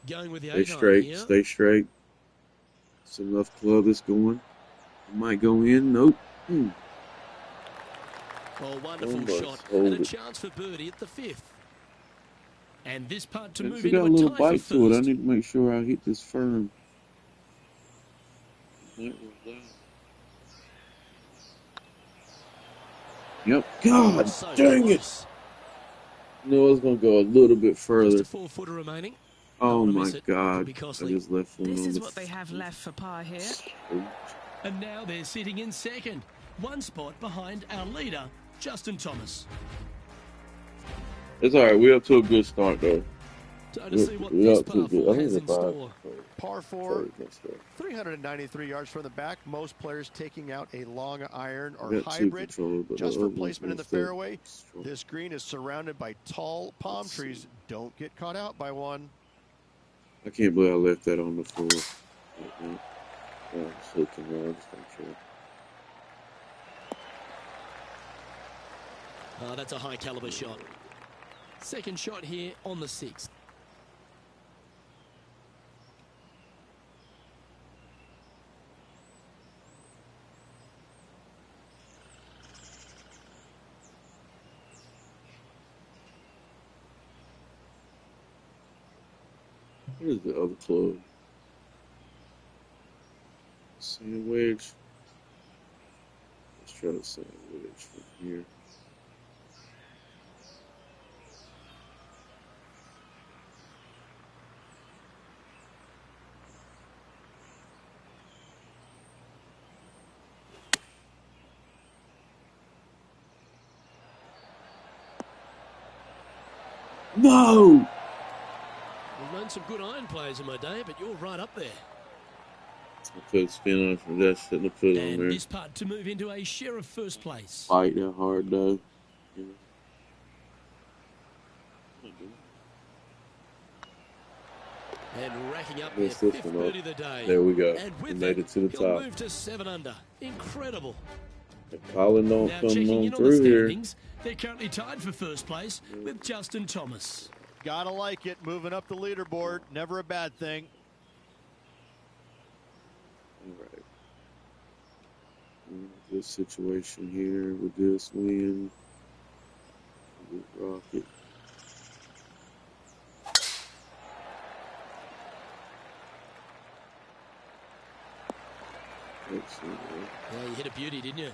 Going with the stay straight, here. Stay straight. Some left club is going. It might go in. Nope. Oh, wonderful shot. And a chance for birdie at the 5th. And this putt to move into a little tie bite for to first. it. I need to make sure I hit this firm. Yep. God dang it! No, I was gonna go a little bit further. Just a 4-footer remaining. Oh my God! I just left one. This is what they have left for par here. And now they're sitting in second, one spot behind our leader, Justin Thomas. It's all right. We're up to a good start though. Time to see what this par 4 has in store. Par 4, 393 yards from the back. Most players taking out a long iron or hybrid. Just for placement in the fairway, this green is surrounded by tall palm trees. Don't get caught out by one. I can't believe I left that on the floor. Just looking around, just make sure. That's a high caliber shot. Second shot here on the 6th. What is the other club? Sand wedge. Let's try the sand wedge from here. No! I've known some good iron players in my day, but you're right up there. I put spin on for that, shouldn't have put it on there. And this putt to move into a share of first place. Fight that hard though. And racking up their 5th birdie of the day. There we go. And with made it to the he'll top. Move to 7 under. Incredible. Colin don't now come checking on through here. They're currently tied for first place with Justin Thomas. Gotta like it. Moving up the leaderboard. Never a bad thing. All right. This situation here with this win. With Rocket. Yeah, you hit a beauty, didn't you?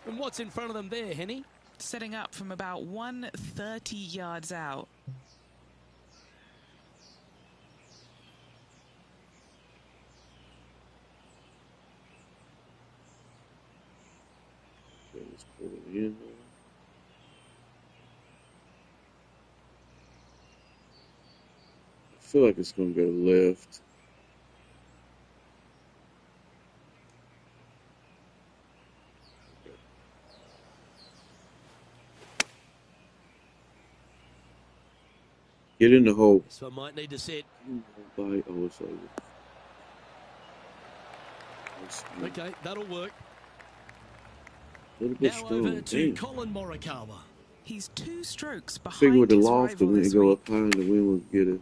And what's in front of them there, Henny? Setting up from about 130 yards out. Okay, let's put it in. I feel like it's going to go left. Get in the hole. So I might need to set. Oh, it's over. Okay, that'll work. A little bit now strong. over to Colin Morikawa. He's 2 strokes behind figure with the his loft, the rival wind this go week. up high and the wind will get it.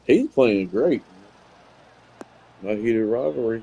He's playing great. My heated rivalry.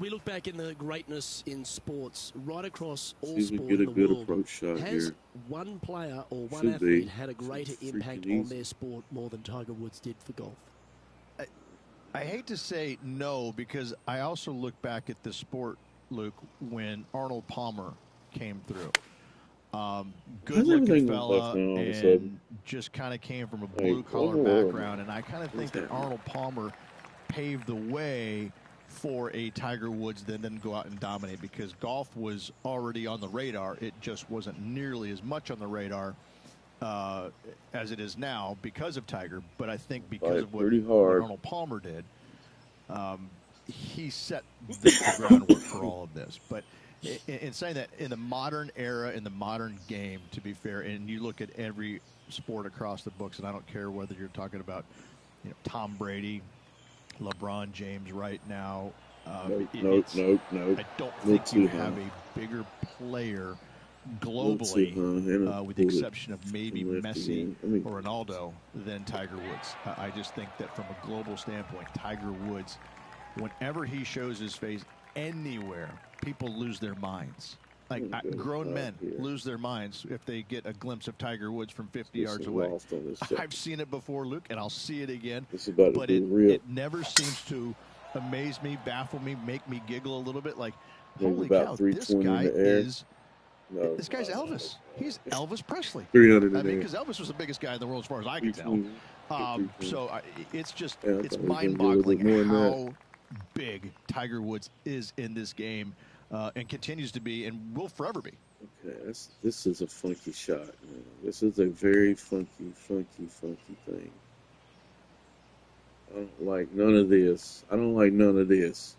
We look back in the greatness in sports, right across all See if we sport get in a the good world. approach shot Has here. one player or one Should athlete be. had a greater Freaking impact easy. on their sport more than Tiger Woods did for golf? I hate to say no, because I also look back at the sport, Luke, when Arnold Palmer came through. Good-looking fella and just kind of came from a blue-collar background. And I kind of think that Arnold Palmer paved the way for a Tiger Woods that didn't go out and dominate, because golf was already on the radar. It just wasn't nearly as much on the radar as it is now because of Tiger. But I think because of what Arnold Palmer did, he set the groundwork for all of this. But in saying that, in the modern era, in the modern game, to be fair, and you look at every sport across the books, and I don't care whether you're talking about, you know, Tom Brady, LeBron James right now. Nope. I don't think you have a bigger player globally, with the exception of maybe Messi or Ronaldo, than Tiger Woods. I just think that from a global standpoint, Tiger Woods, whenever he shows his face anywhere, people lose their minds. Like grown men lose their minds if they get a glimpse of Tiger Woods from 50 yards away. I've seen it before, Luke, and I'll see it again. But it never seems to amaze me, baffle me, make me giggle a little bit. Like, holy cow, this guy is... This guy's Elvis. He's Elvis Presley. 300. I mean, because Elvis was the biggest guy in the world as far as I can tell. So it's just, it's mind-boggling how big Tiger Woods is in this game, and continues to be, and will forever be. Okay, this is a funky shot, man. This is a very funky thing. I don't like none of this. I don't like none of this.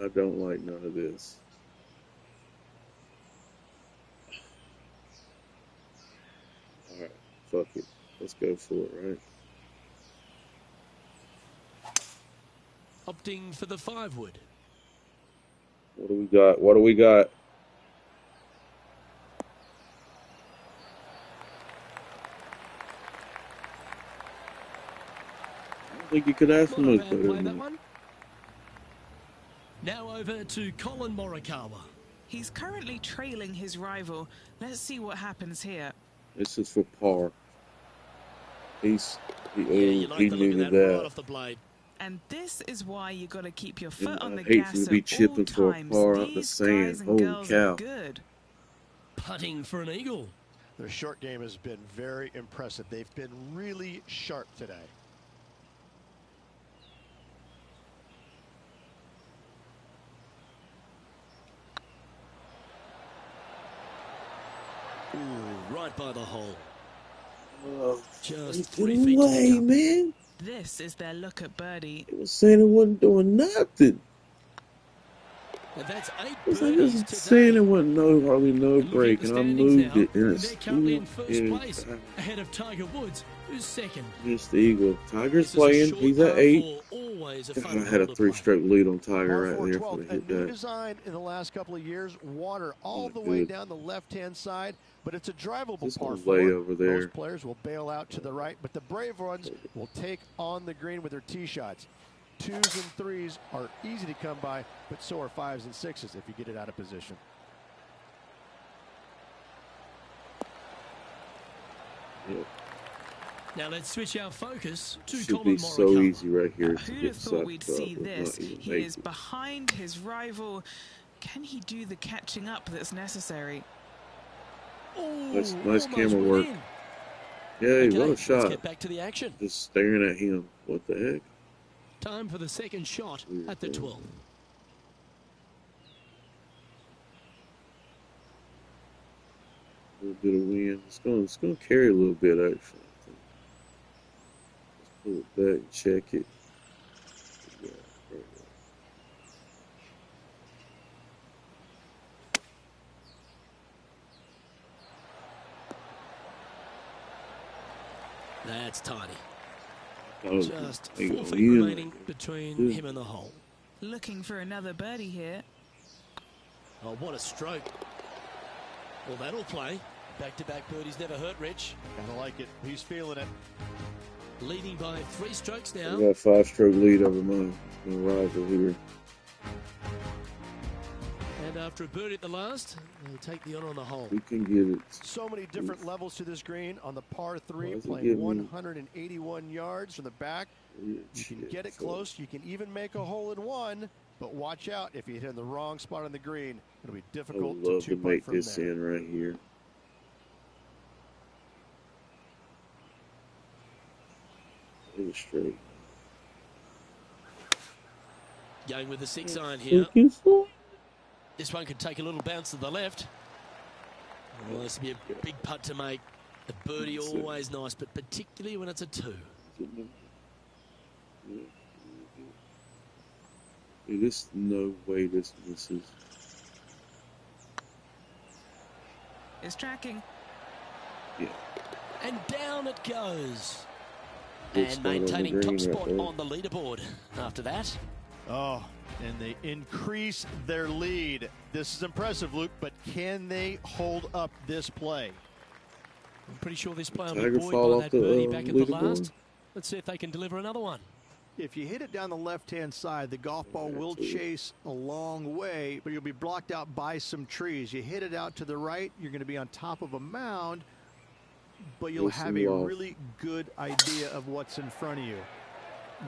I don't like none of this. All right, fuck it. Let's go for it, right? Opting for the 5-wood. What do we got? What do we got? I don't think you could ask for much better than that. Now over to Colin Morikawa. He's currently trailing his rival. Let's see what happens here. This is for par. He you like needed that right off the blade. And this is why you got to keep your foot on the gas gas to be chipping at for all a times. par out the These sand. guys and Holy girls cow. are good. Putting for an eagle. Their short game has been very impressive. They've been really sharp today. Ooh, right by the hole. Just 3 3 feet away, man. This is their look at birdie. It was saying it wasn't doing nothing. And that's 8 It's birdies like today. saying it wasn't hardly no break, and I moved it, and they're currently in first place, ahead of Tiger Woods, who's second. Missed the eagle. Tiger's playing. He's at 8. I had a 3-stroke lead on Tiger right there. For a new design in the last couple of years. Water all the way down the left-hand side, but it's a drivable par 4. Over there. Most players will bail out to the right, but the brave ones will take on the green with their tee shots. 2s and 3s are easy to come by, but so are 5s and 6s if you get it out of position. Yeah. Now let's switch our focus to Should Colin be Morikawa. so easy right here. Who'd have thought we'd see this? He is behind his rival. Can he do the catching up that's necessary? Ooh, nice camera work. Yeah, what a shot. Let's get back to the action. Just staring at him. What the heck? Time for the second shot at the 12th. A little bit of wind. It's going to carry a little bit, actually. Let's pull it back and check it. Yeah, right there. That's tidy. Oh, just 4 feet remaining between him and the hole. Looking for another birdie here. Oh, what a stroke. Well, that'll play. Back-to-back birdies never hurt, Rich. Kinda like it. He's feeling it. Leading by 3 strokes now. I got a 5-stroke lead over my rival here. And after a birdie at the last, they take the honor on the hole. We can get it. So many different levels to this green on the par 3, playing 181 yards from the back. You can get it close. You can even make a hole in one. But watch out, if you hit in the wrong spot on the green, it'll be difficult to two-putt make from this there. in right here. It was straight. Going with the 6-iron here. This one could take a little bounce to the left. Well, this will be a big putt to make. A birdie always nice, but particularly when it's a 2. There's no way this misses. It's tracking. Yeah. And down it goes. And maintaining top spot on the leaderboard after that. Oh, and they increase their lead. This is impressive, Luke, but can they hold up this play? I'm pretty sure this play will be buoyed by that birdie back at the last. Let's see if they can deliver another one. If you hit it down the left-hand side, the golf ball will chase a long way, but you'll be blocked out by some trees. You hit it out to the right, you're going to be on top of a mound, but you'll have a really good idea of what's in front of you.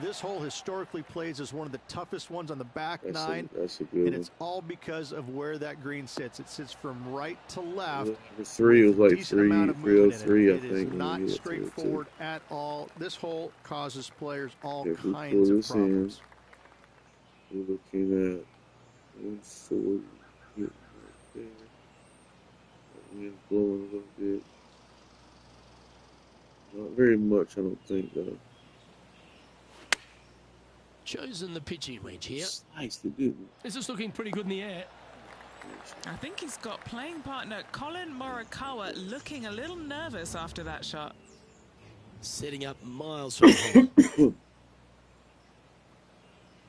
This hole historically plays as one of the toughest ones on the back nine, and it's all because of where that green sits. It sits from right to left. The 3 was like 303, I think. It is not straightforward at all. This hole causes players all kinds of problems. We're looking at 140 right there. Wind's blowing a little bit. Not very much, I don't think, though. Chosen the pitching wedge here. Sliced it, didn't it? This is looking pretty good in the air. I think he's got playing partner Colin Morikawa looking a little nervous after that shot. Setting up miles from home.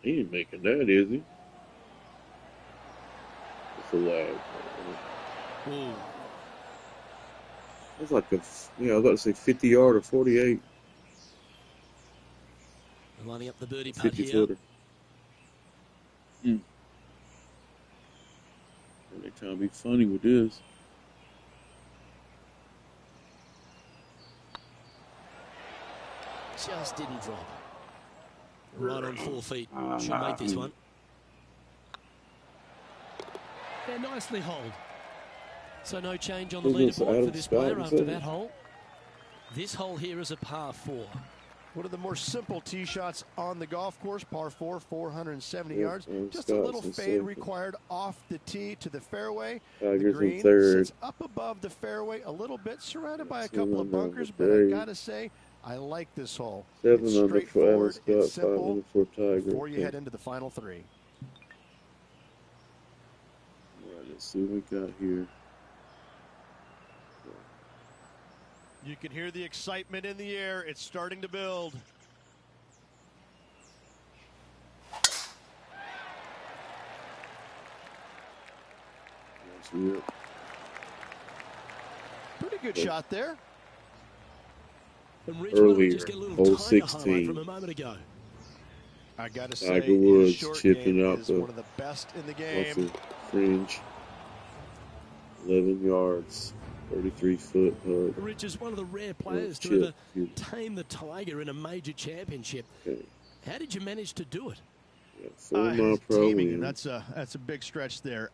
He ain't making that, is he? It's a lag. Ooh. That's like a, I was about to say 50 yard or 48. Lining up the birdie putt here. 50-footer. They trying to be funny with this. Just didn't drop. Right on 4 feet. Should make this one. Yeah, nicely holed. So no change on the leaderboard for this player after that hole. This hole here is a par 4. One of the more simple tee shots on the golf course, par 4, 470 yards. Just a little fade required off the tee to the fairway. The green sits up above the fairway a little bit, surrounded by a couple of bunkers, but I gotta say, I like this hole. It's straightforward, it's simple, before you head into the final 3. All right, let's see what we got here. You can hear the excitement in the air. It's starting to build. Pretty good shot there. Earlier, hole 16. From a moment ago. I gotta say, Tiger Woods chipping out one of the best in the game. The fringe. 11 yards. 33-foot putt. Rich is one of the rare players to ever tame the Tiger in a major championship. Okay. How did you manage to do it? Yeah, 4-mile pro win. That's a big stretch there.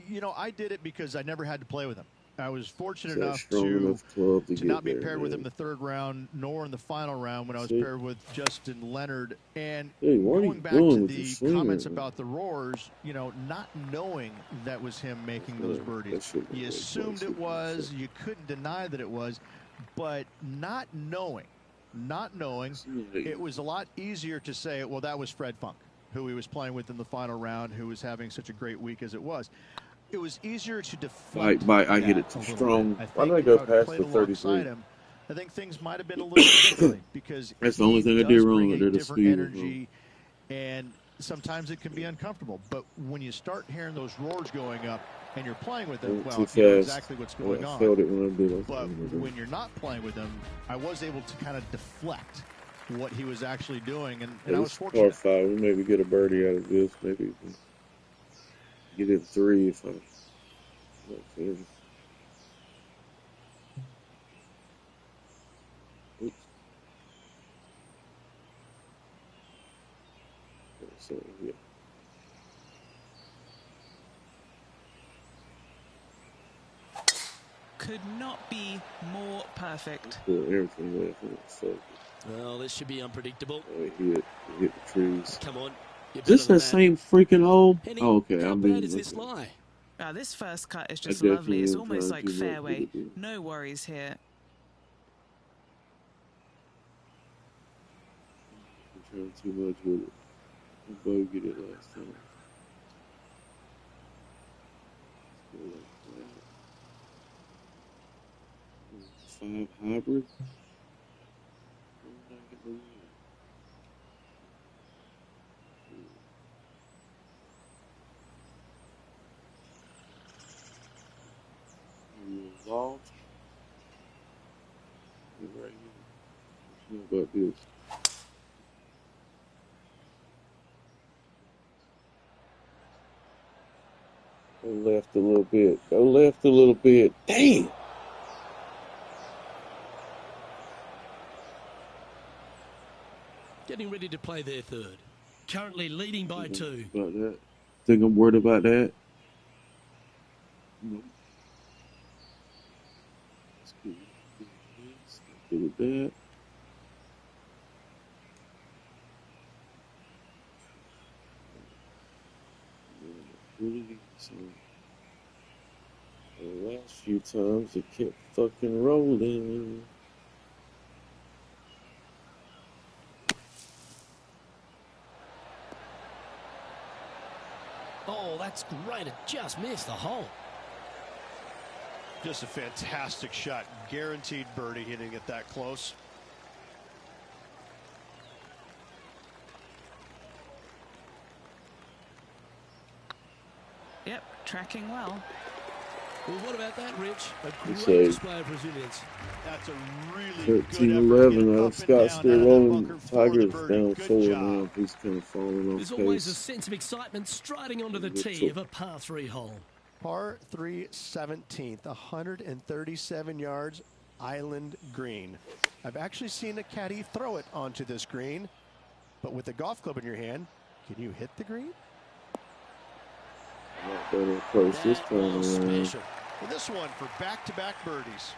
You know, I did it because I never had to play with him. I was fortunate enough to not be paired with him in the 3rd round, nor in the final round when I was paired with Justin Leonard. And going back to the comments about the roars, you know, not knowing that was him making those birdies. You assumed it was. You couldn't deny that it was. But not knowing, it was a lot easier to say, well, that was Fred Funk, who he was playing with in the final round, who was having such a great week as it was. It was easier to deflect. I hit it too strong. Why did I go past the 33? I think things might have been a little bit differently because that's the only thing I did wrong with the speed. Energy, and sometimes it can be uncomfortable. But when you start hearing those roars going up and you're playing with them, well, you know exactly what's going on. Felt it when I did it. But when you're not playing with them, I was able to kind of deflect what he was actually doing, and I was fortunate. Par 5, we maybe get a birdie out of this. Maybe get it 3 if I finish. Oops. So, yeah. Could not be more perfect. Everything left. So. Well, this should be unpredictable. Hit the trees. Come on. This the same freaking hole? Penny, oh, okay. How bad does this lie? This first cut is just lovely. It's almost like fairway. No worries here. I'm trying too much with it. I bogeyed it last time. Like 5 hybrid. Involved. Right here. What about this? Go left a little bit. Go left a little bit. Damn! Getting ready to play their third. Currently leading by 2. About that. Think I'm worried about that? No. Let's get this. Get it that. So, the last few times it kept fucking rolling. Oh, that's great. It just missed the hole. Just a fantastic shot. Guaranteed birdie hitting it that close. Yep, tracking well. Well, what about that, Rich? A great display of resilience. That's a really 13-11. Scott's still rolling. Tiger's down 4 now. He's kind of falling off There's pace. always a sense of excitement striding onto the tee of a par 3 hole. Par 3 17th, 137 yards, island green. I've actually seen a caddy throw it onto this green, but with a golf club in your hand, can you hit the green? Not better close this time around. Special. Well, this one for back-to-back birdies.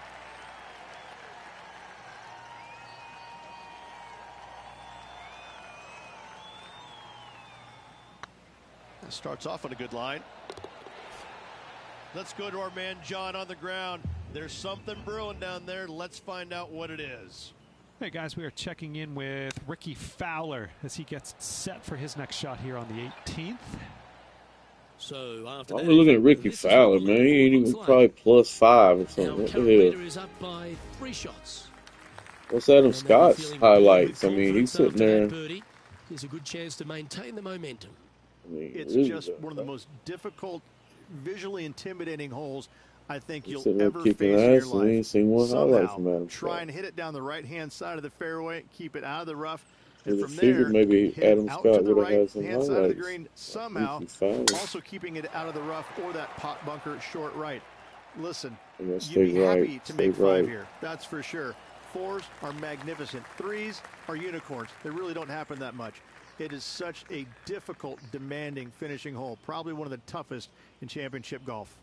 That starts off on a good line. Let's go to our man John on the ground. There's something brewing down there. Let's find out what it is. Hey guys, we are checking in with Ricky Fowler as he gets set for his next shot here on the 18th. So after I'm looking at Ricky Fowler, man. He ain't even probably plus 5 or something. What the hell? Is up by 3 shots. What's Adam Scott's highlights? I mean, he's sitting there. Here's a good chance to maintain the momentum. I mean, it's just one of the most difficult, visually intimidating holes I think you'll ever face in your life. Ain't seen one highlight from Adam try and hit it down the right-hand side of the fairway, keep it out of the rough. And from there, maybe Adam Scott would have had some highlights. Side of the green somehow, also keeping it out of the rough or that pot bunker short right. Listen, you'd be happy to make 5 here. That's for sure. 4s are magnificent. 3s are unicorns. They really don't happen that much. It is such a difficult, demanding finishing hole. Probably one of the toughest in championship golf.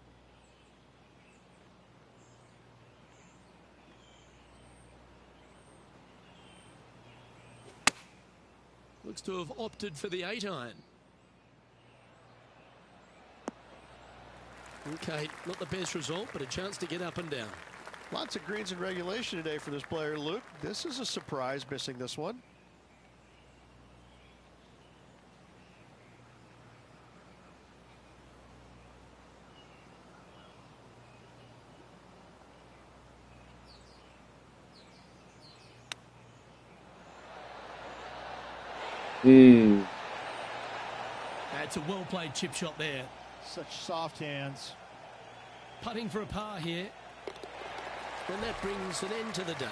Looks to have opted for the 8-iron. Okay, not the best result, but a chance to get up and down. Lots of greens in regulation today for this player, Luke. This is a surprise, missing this one. it's a well-played chip shot there. Such soft hands. Putting for a par here. And that brings an end to the day.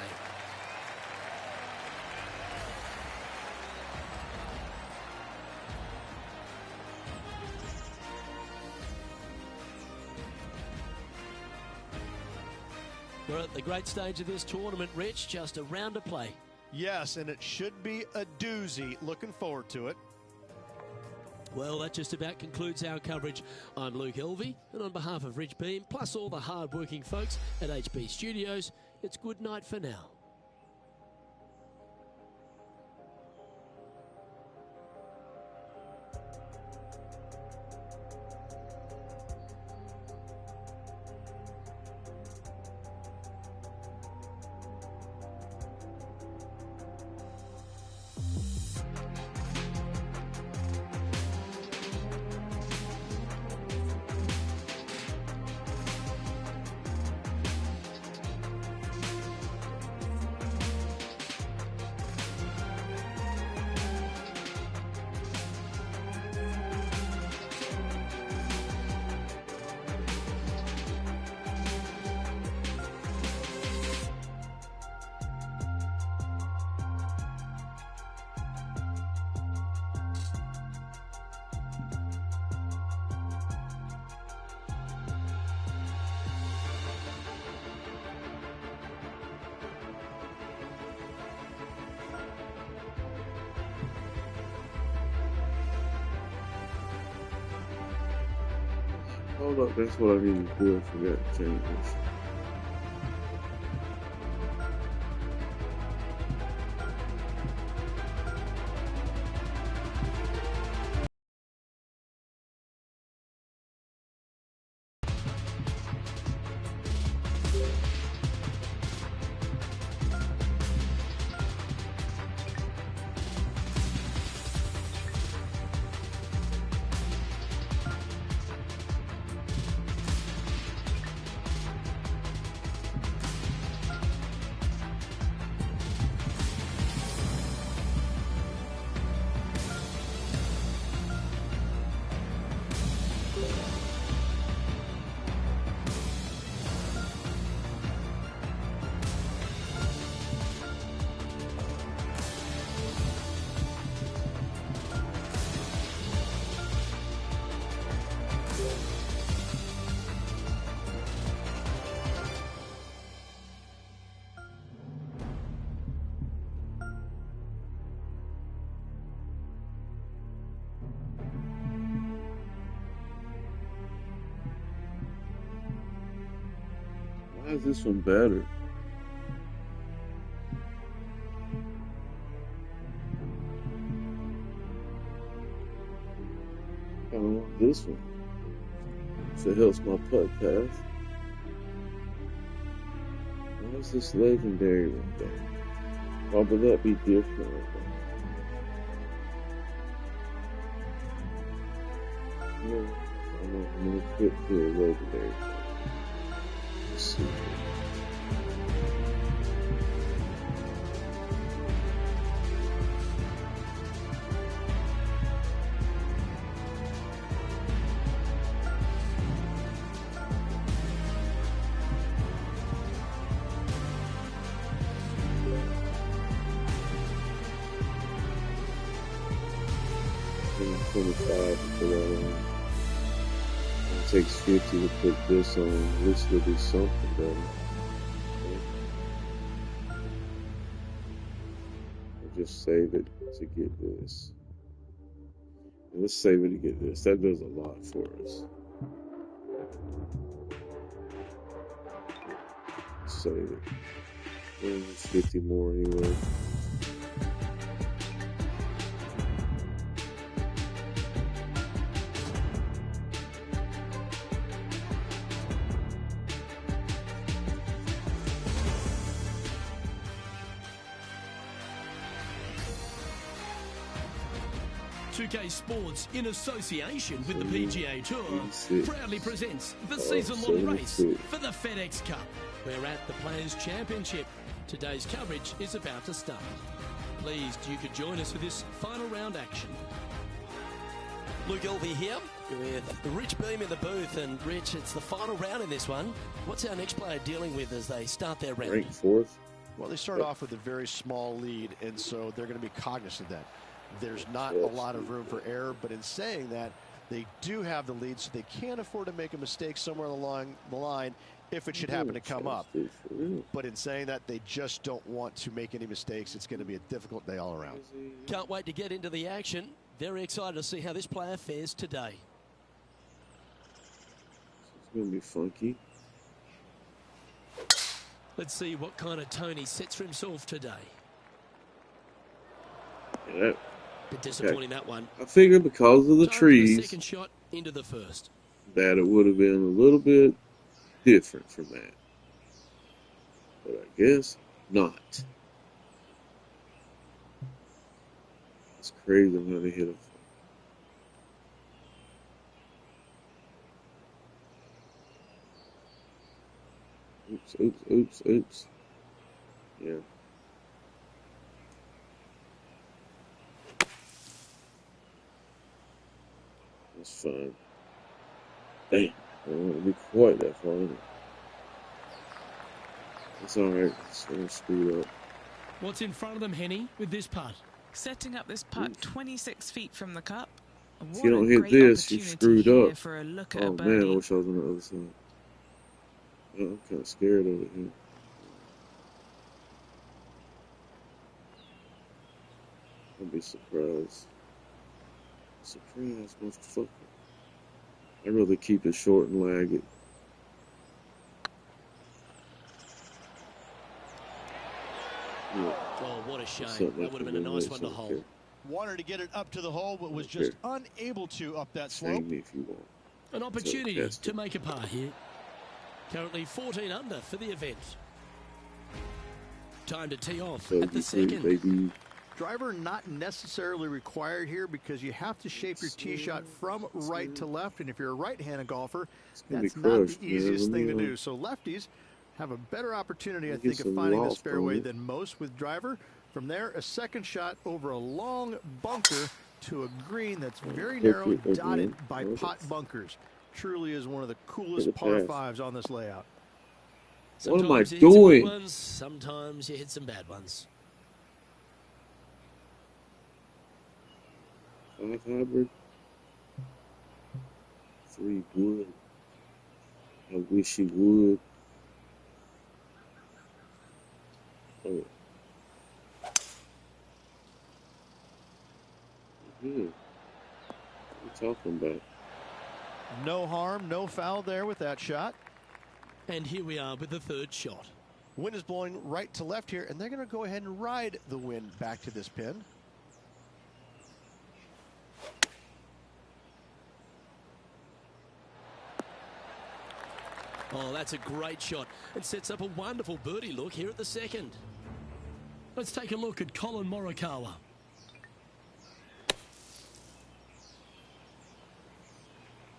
We're at the great stage of this tournament, Rich. Just a round to play. Yes, and it should be a doozy. Looking forward to it. Well, that just about concludes our coverage. I'm Luke Elvey, and on behalf of Rich Beam, plus all the hard-working folks at HB Studios, it's good night for now. Hold up, that's what I need to do. I forgot to change this. Why is this one better? I want this one. So it helps my putt path. Why is this legendary one though? Why would that be different? No, I'm gonna quit to a legendary. Let's see. It takes 50 to put this on. This will be something better. I'll just save it to get this. And let's save it to get this. That does a lot for us. Save it. It's 50 more anyway. UK Sports, in association with the PGA Tour, proudly presents the season-long race for the FedEx Cup. We're at the Players Championship. Today's coverage is about to start. Pleased you could join us for this final round action. Luke Elvey here with Rich Beam in the booth. And Rich, it's the final round in this one. What's our next player dealing with as they start their round? Ranked fourth. Well, they start off with a very small lead, and so they're going to be cognizant of that. There's not a lot of room for error, but in saying that, they do have the lead, so they can't afford to make a mistake somewhere along the line if it should happen to come up. But in saying that, they just don't want to make any mistakes. It's going to be a difficult day all around. Can't wait to get into the action. Very excited to see how this player fares today. It's going to be funky. Let's see what kind of tone he sets for himself today. Yeah, Bit disappointing, that one. I figured because of the trees, the second shot into the first, that it would have been a little bit different from that. But I guess not. It's crazy how they hit him. Oops. Yeah. That's fine. Damn. I don't want to be quite that far in it. It's alright. It's screwed up. What's in front of them, Henny, with this putt? Setting up this putt 26 feet from the cup. If you don't hit this, you're screwed up. For a look Oh man, I wish I was on the other side. I'm kind of scared of it here. I'd be surprised. Surprise, motherfucker. I'd rather keep it short and lag it. Yeah. Oh, what a shame. That would have been a nice one to hold. Wanted to get it up to the hole, but was just unable to up that slope. If you want. An opportunity to make a par here. Currently 14 under for the event. Time to tee off at the second. Baby. Driver not necessarily required here because you have to shape your tee shot from right to left. And if you're a right-handed golfer, that's not the easiest thing to do. So lefties have a better opportunity, I think, of finding this fairway than most with driver. From there, a second shot over a long bunker to a green that's very narrow, dotted by pot bunkers. Truly is one of the coolest par fives on this layout. What am I Sometimes you hit some good doing? ones, sometimes you hit some bad ones. 5 hybrid. 3 wood. I wish he would. Oh. Yeah. What are you talking about? No harm, no foul there with that shot. And here we are with the third shot. Wind is blowing right to left here, and they're going to go ahead and ride the wind back to this pin. Oh, that's a great shot. It sets up a wonderful birdie look here at the second. Let's take a look at Colin Morikawa.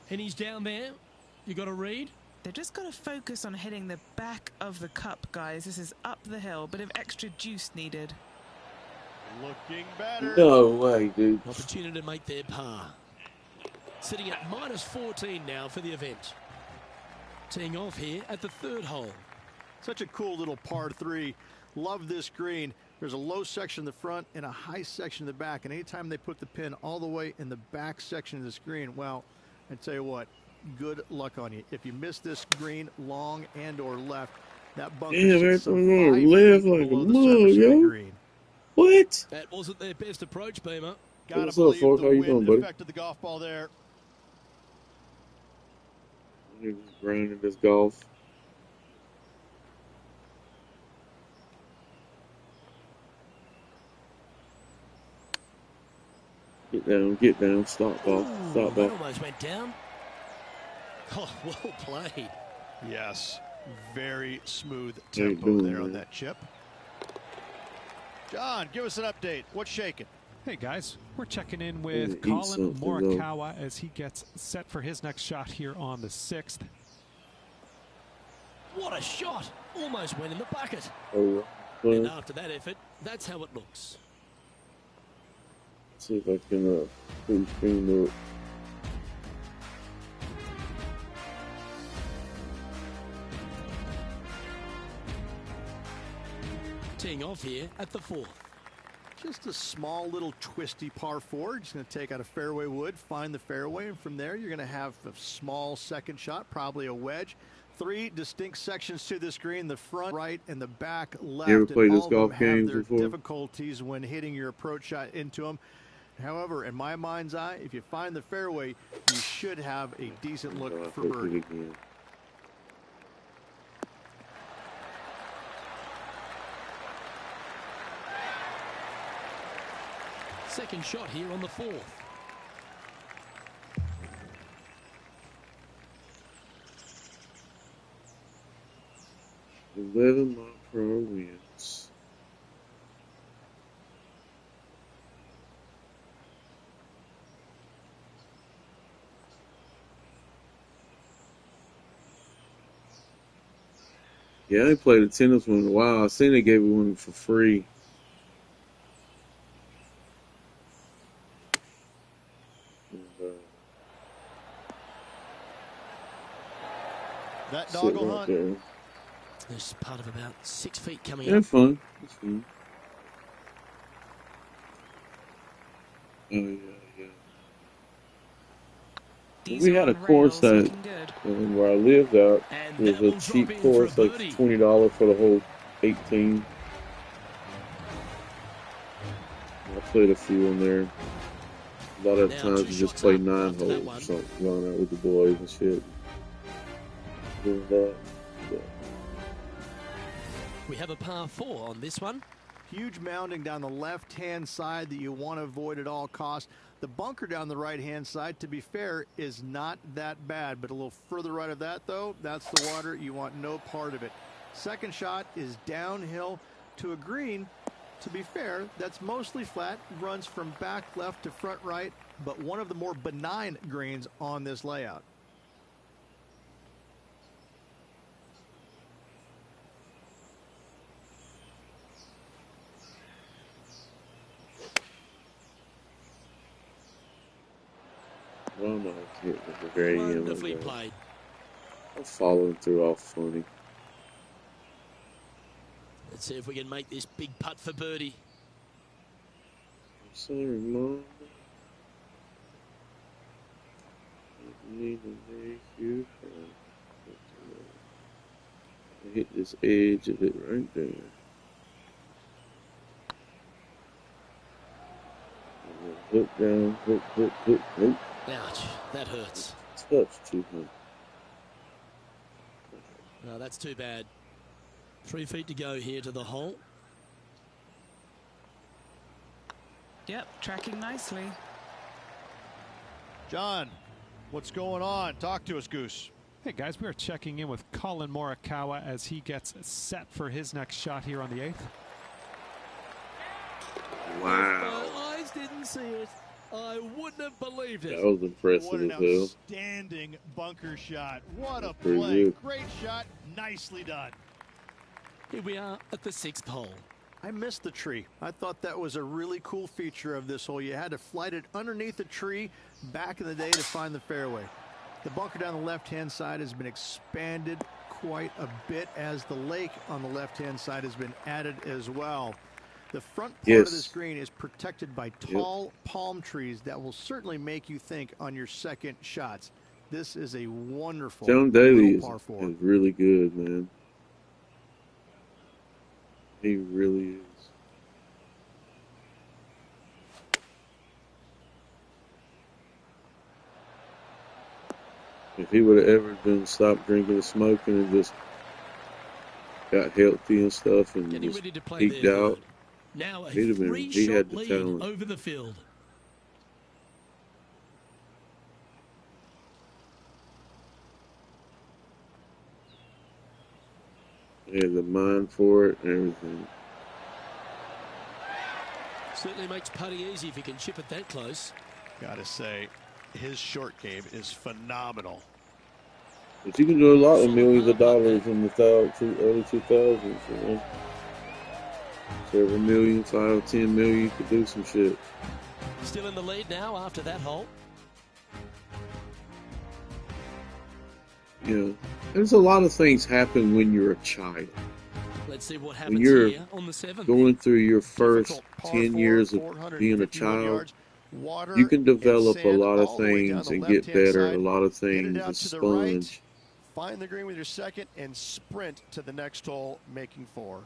And he's down there. You got to read. They've just got to focus on hitting the back of the cup, guys. This is up the hill. Bit of extra juice needed. Looking better. No way, dude. Opportunity to make their par. Sitting at -14 now for the event. Teeing off here at the third hole. Such a cool little par 3. Love this green. There's a low section in the front and a high section in the back. And anytime they put the pin all the way in the back section of this green, well, I tell you what, good luck on you. If you miss this green long and or left, that bunker sits some 5 feet below the surface of the green. What? That wasn't their best approach, Beamer. Gotta believe the wind affected the golf ball there. He was grinding this golf. Get down, stop ball, stop ball. Almost went down. Oh, well played. Yes, very smooth tempo there on that chip. John, give us an update. What's shaking? Hey guys, we're checking in with Colin Morikawa as he gets set for his next shot here on the 6th. What a shot! Almost went in the bucket. Oh, and after that effort, that's how it looks. See if I can full screen up. Teeing off here at the 4th. Just a small little twisty par 4. Just going to take out a fairway wood, find the fairway, and from there you're going to have a small second shot, probably a wedge. 3 distinct sections to this green: the front right and the back left. You ever played this golf game have before? their difficulties when hitting your approach shot into them. However, in my mind's eye, if you find the fairway, you should have a decent look for birdie. Second shot here on the 4th. $11 per wins. Yeah, I ain't played a tennis one in a while. I seen they gave me one for free. That doggle hunt. There. There's part of about 6 feet coming up. It's fun. It's fun. Oh, yeah. We had a course that where I lived out. It was a cheap course, like $20 for the whole 18. I played a few in there. A lot of times you just play 9 holes or something, going out with the boys and shit. Doing that. Yeah. We have a par 4 on this one. Huge mounding down the left-hand side that you want to avoid at all costs. The bunker down the right-hand side, to be fair, is not that bad. But a little further right of that, though, that's the water. You want no part of it. Second shot is downhill to a green. To be fair, that's mostly flat, runs from back left to front right, but one of the more benign greens on this layout. Wonderfully played. I'm following through all funny. Let's see if we can make this big putt for birdie. I'm sorry, Mom. I need to make you proud. I hit this edge of it right there. Hook down, hook. Nope. Ouch, that hurts. Touch 200. No, that's too bad. 3 feet to go here to the hole. Yep, tracking nicely. John, what's going on? Talk to us, Goose. Hey guys, we are checking in with Colin Morikawa as he gets set for his next shot here on the 8th. Wow. If my eyes didn't see it, I wouldn't have believed it. That was impressive. What an outstanding bunker shot. What a play. Good. Great shot. Nicely done. Here we are at the 6th hole. I missed the tree. I thought that was a really cool feature of this hole. You had to flight it underneath the tree back in the day to find the fairway. The bunker down the left-hand side has been expanded quite a bit as the lake on the left-hand side has been added as well. The front part of this green is protected by tall palm trees that will certainly make you think on your second shots. This is a wonderful John Daly par 4. is really good, man. He really is. If he would have ever been stopped drinking and smoking and just got healthy and stuff and just peaked out, now a he had the talent over the field. He had the mind for it and everything. Certainly makes putting easy if you can chip it that close. Gotta say, his short game is phenomenal. But you can do a lot of millions of dollars in the early 2000s, you know? Several million, 5, 10 million, you could do some shit. Still in the lead now after that hole. Yeah. There's a lot of things happen when you're a child. Let's see what when happens you're here on the 7th. going through your first Difficult par 10 4, years of being a 451 child, yards. Water you can and develop a sand lot of all the way down things the and get left-hand better at a side. lot of Get it things, out a to the right. sponge. Find the green with your second and sprint to the next hole, making 4.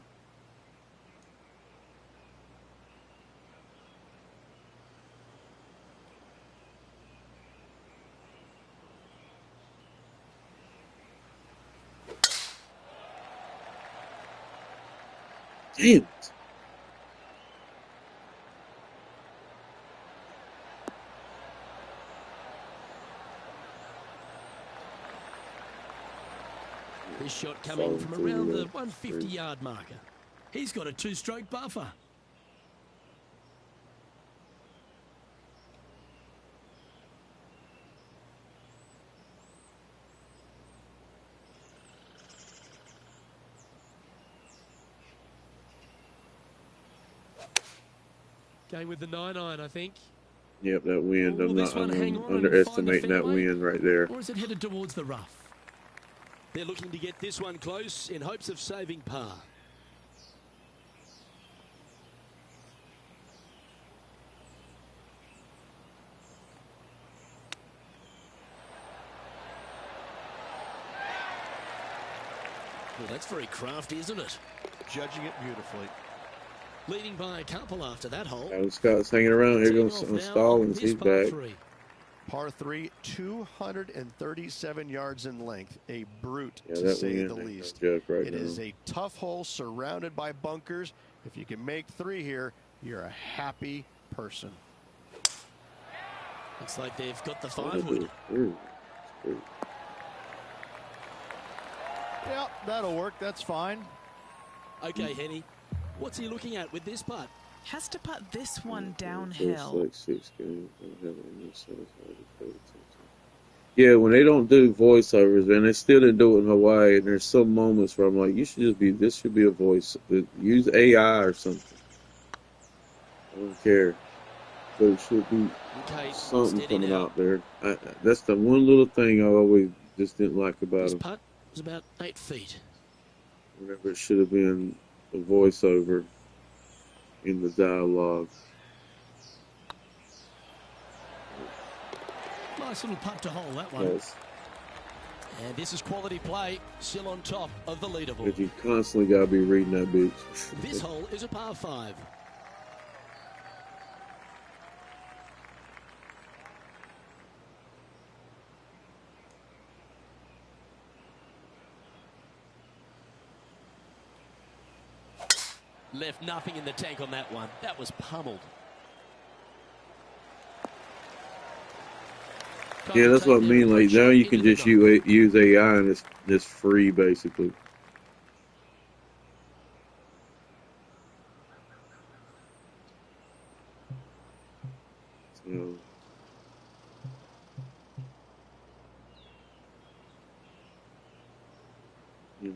Damn it. This shot coming from around the 150-yard marker. He's got a 2-stroke buffer. Going with the 9-iron, I think. Yep, that wind. Will I'm this not. one hang I'm on and find the underestimating that fairway? wind right there. Or is it headed towards the rough? They're looking to get this one close in hopes of saving par. Well, that's very crafty, isn't it? Judging it beautifully. Leading by a couple after that hole. Scott's hanging around. Here goes Teeing off now Stallings. on this He's par back. 3. Par 3, 237 yards in length. A brute, Yeah, to that say wind the ain't no least. joke right It now. is a tough hole surrounded by bunkers. If you can make 3 here, you're a happy person. Looks like they've got the 5-wood. Yeah, that'll work. That's fine. Okay, Henny. What's he looking at with this putt? Has to put this one downhill. Yeah, when they don't do voiceovers, man, they still didn't do it in Hawaii. And there's some moments where I'm like, this should be a voice. Use AI or something. I don't care. But it should be something coming now. out there. That's the one little thing I always just didn't like about This him. putt was about 8 feet. Whenever it should have been a voiceover in the dialogue. Nice little putt to hole, that one. Yes. And this is quality play, still on top of the leaderboard. But you constantly got to be reading that bitch. This hole is a par 5. Left nothing in the tank on that one. That was pummeled. Yeah, that's what I mean. Like, now you can just use AI and it's free, basically. So, yeah.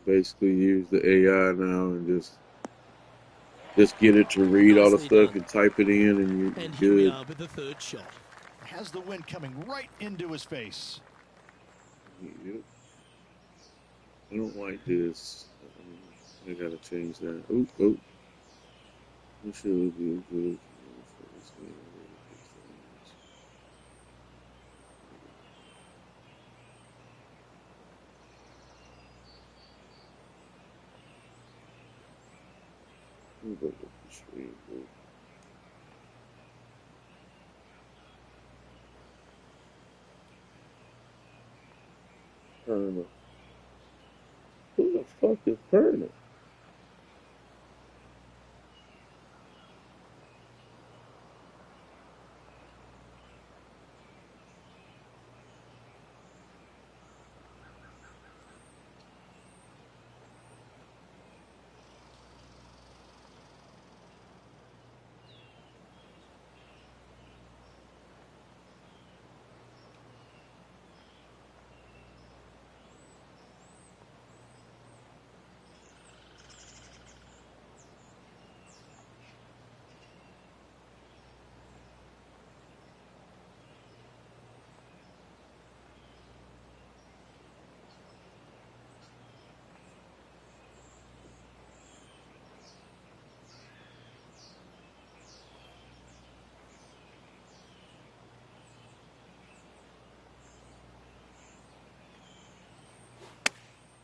Basically use the AI now and just get it to read all the stuff and type it in, and you're and good. Here we are with the 3rd shot. Has the wind coming right into his face. Yep. I don't like this. I gotta change that. Oh. I'm sure it'll be good. Perna. Who the fuck is Perna?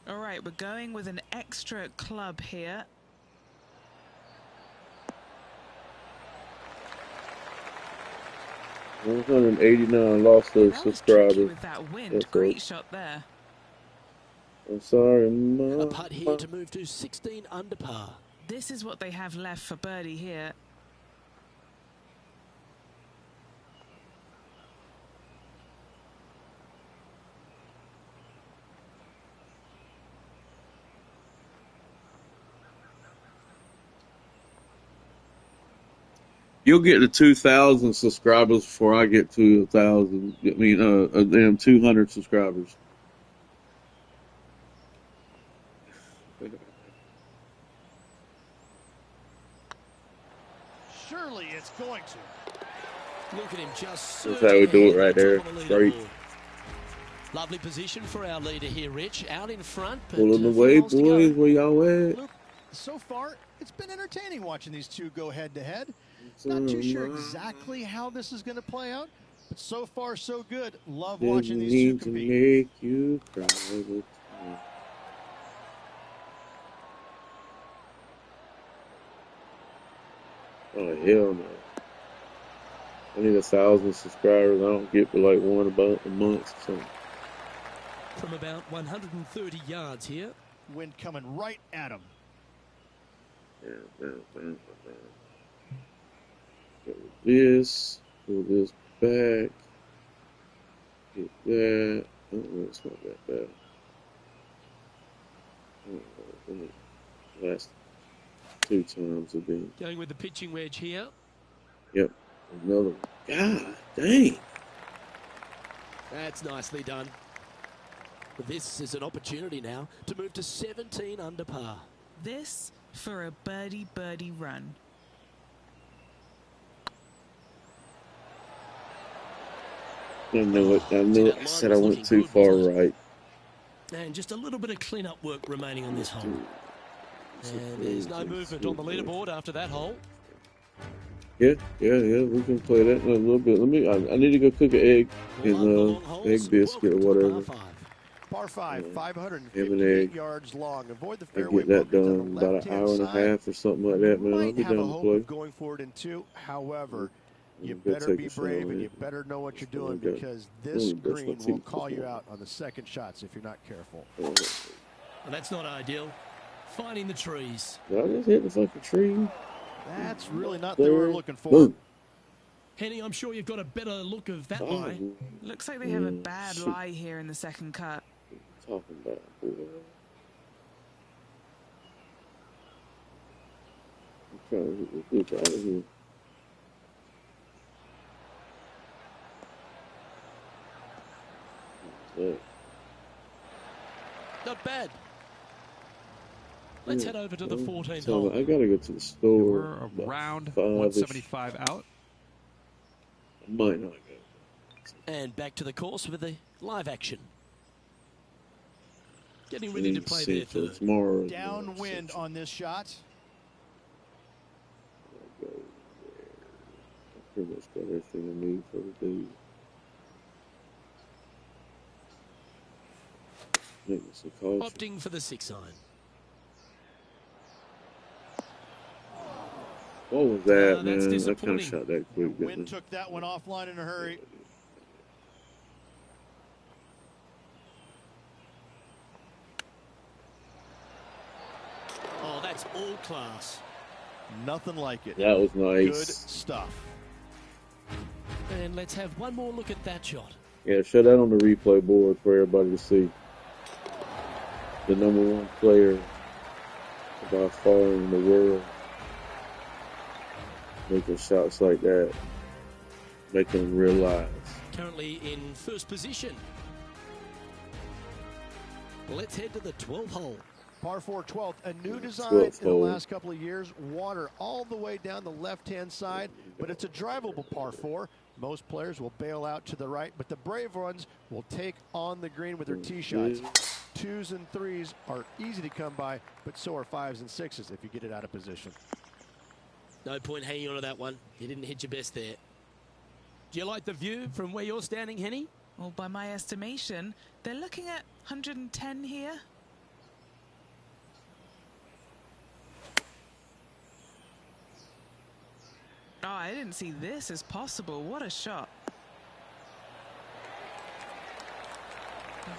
All right, we're going with an extra club here. $189 lost those subscribers. With that wind, great shot there. I'm sorry, Mom. A putt here to move to 16 under par. This is what they have left for birdie here. You'll get to 2,000 subscribers before I get to 1,000. I mean, damn 200 subscribers. Surely it's going to. Look at him just. That's how we do it right there. Straight. Lovely position for our leader here, Rich. Out in front. Pulling the way, boys. Where y'all at? Look, so far, it's been entertaining watching these two go head-to-head. Not too sure exactly how this is going to play out, but so far so good. Love watching these two compete. Make you cry. Oh hell no! I need 1,000 subscribers. I don't get but like one about a month. So. From about 130 yards here. Wind coming right at him. This, pull this back, hit that. Oh, it's not that bad. Last 2 times have been. Going with the pitching wedge here. Yep, another one. God dang. That's nicely done. But this is an opportunity now to move to 17 under par. This for a birdie run. I knew it. I said I went too far right. And just a little bit of clean-up work remaining on this hole. And there's no movement on the leaderboard after that hole. Yeah. We can play that in a little bit. I need to go cook an egg and egg biscuit or whatever. Par 5, 558 yards long. Avoid the fairway. I get that done about an hour and a half or something like that, man. I'll be done to play. Going forward in 2, however, you better be brave and you better know what you're doing because this green will call you out on the second shots if you're not careful. Well, that's not ideal. Finding the trees. Did I just hit the fucking tree? That's really not what we're looking for. Henny, I'm sure you've got a better look of that lie. Looks like they have a bad lie here in the second cut. Talking about, boy. I'm trying to get this out of here. Not bad. Let's head over to the 14th hole. I gotta go to the store. We're around 175 out. I might not go. And back to the course with the live action. Getting ready to play there third. Tomorrow. Downwind on this shot. I pretty much got everything I need for the day. Opting for the 6-iron. What was that, man? I kind of shot that quick. Wind took that one offline in a hurry. Oh, that's all class. Nothing like it. That was nice. Good stuff. And let's have one more look at that shot. Yeah, show that on the replay board for everybody to see. The #1 player by far in the world making shots like that, making them realize. Currently in first position. Let's head to the 12th hole. Par 4 12th, a new design in the last couple of years. Water all the way down the left-hand side, but it's a drivable par 4. Most players will bail out to the right, but the brave ones will take on the green with their tee shots. 2s and 3s are easy to come by, but so are 5s and 6s if you get it out of position. No point hanging on to that one. You didn't hit your best there. Do you like the view from where you're standing, Henny? Well, by my estimation, they're looking at 110 here. didn't see this as possible. What a shot.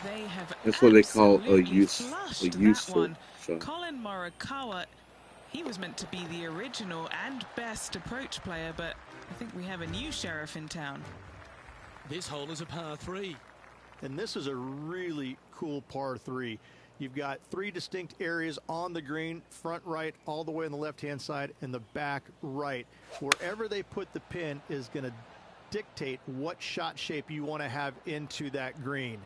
They have That's what they call a useful shot. Colin Morikawa, he was meant to be the original and best approach player, but I think we have a new sheriff in town. This hole is a par 3. And this is a really cool par 3. You've got 3 distinct areas on the green, front right, all the way on the left-hand side, and the back right. Wherever they put the pin is going to dictate what shot shape you want to have into that green.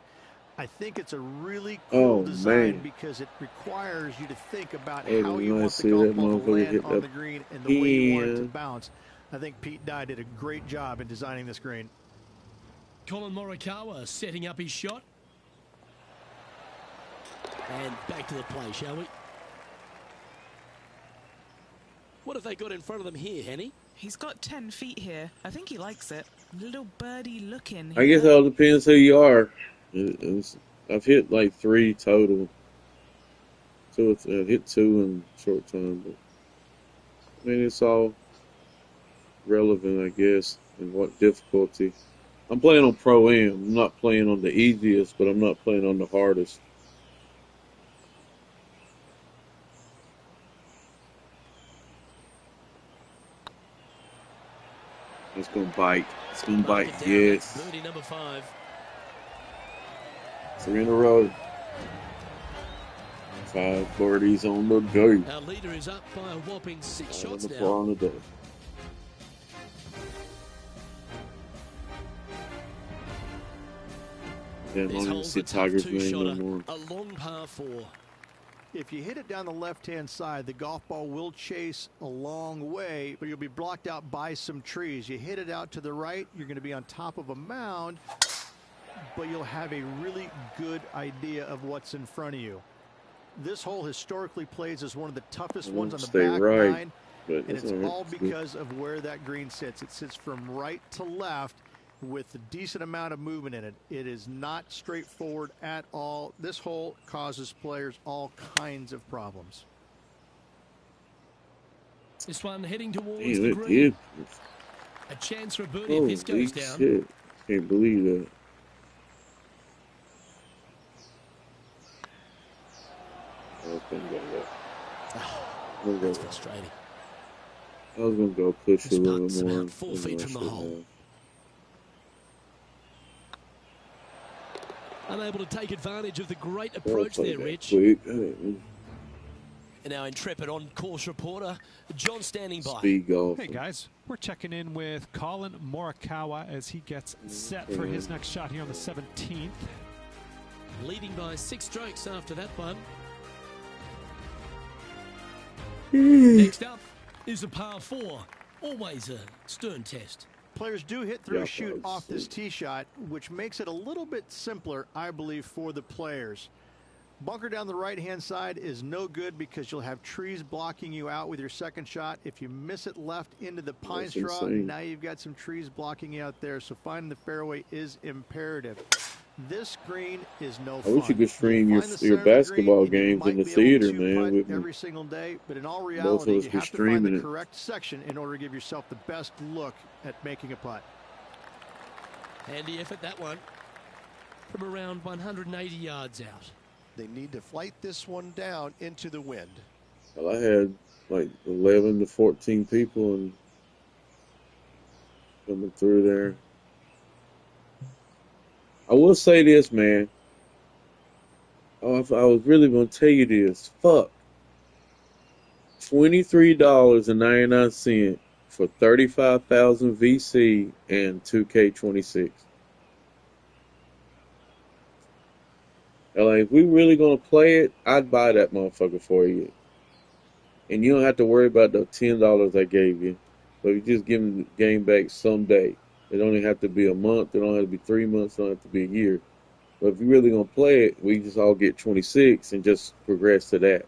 I think it's a really cool design because it requires you to think about how you want the golf ball to land on the green and the way you want it to bounce. I think Pete Dye did a great job in designing this green. Colin Morikawa setting up his shot. And back to the play, shall we? What have they got in front of them here, Henny? He's got 10 feet here. I think he likes it. Little birdie looking. I guess it all depends who you are. I've hit like 3 total. I've hit 2 in short time, but I mean it's all relevant, I guess, and what difficulty. I'm playing on Pro-Am. I'm not playing on the easiest, but I'm not playing on the hardest. It's gonna bite. It's gonna bite. Yes. Birdie number 5. 3 in a row. 5 birdies on the day. Our leader is up by a whopping 6 shots now. On the day. Yeah, This hole's a tough 2-shotter, a long par 4. If you hit it down the left-hand side, the golf ball will chase a long way, but you'll be blocked out by some trees. You hit it out to the right, you're going to be on top of a mound, but you'll have a really good idea of what's in front of you. This hole historically plays as one of the toughest ones on the back nine, and it's all because of where that green sits. It sits from right to left with a decent amount of movement in it. It is not straightforward at all. This hole causes players all kinds of problems. This one heading towards the green. A chance for a birdie if this goes down. Shit. Can't believe that. That's frustrating. I was going to go push a little bit more. About 4 feet from the hole. Unable to take advantage of the great approach there, Rich. And our intrepid on-course reporter, John, standing by. Speed golf. Hey, guys. We're checking in with Colin Morikawa as he gets set for his next shot here on the 17th. Leading by 6 strokes after that one. Next up is a par 4. Always a stern test. Players do hit through a shoot off this tee shot, which makes it a little bit simpler, I believe, for the players. Bunker down the right-hand side is no good because you'll have trees blocking you out with your second shot. If you miss it left into the pine straw, now you've got some trees blocking you out there, so finding the fairway is imperative. This green is no fun. I wish you could stream your basketball games in the theater, man. With every single day, but in all reality, you have to find the correct section in order to give yourself the best look at making a putt. Handy effort, that one. From around 180 yards out. They need to flight this one down into the wind. Well, I had like 11 to 14 people and coming through there. I will say this, man. Oh, if I was really going to tell you this. Fuck. $23.99 for 35,000 VC and 2K26. Like, if we really going to play it, I'd buy that motherfucker for you. And you don't have to worry about the $10 I gave you. But you just give me the game back someday. It don't have to be a month. It don't have to be 3 months. It don't have to be a year. But if you're really going to play it, we just all get 26 and just progress to that.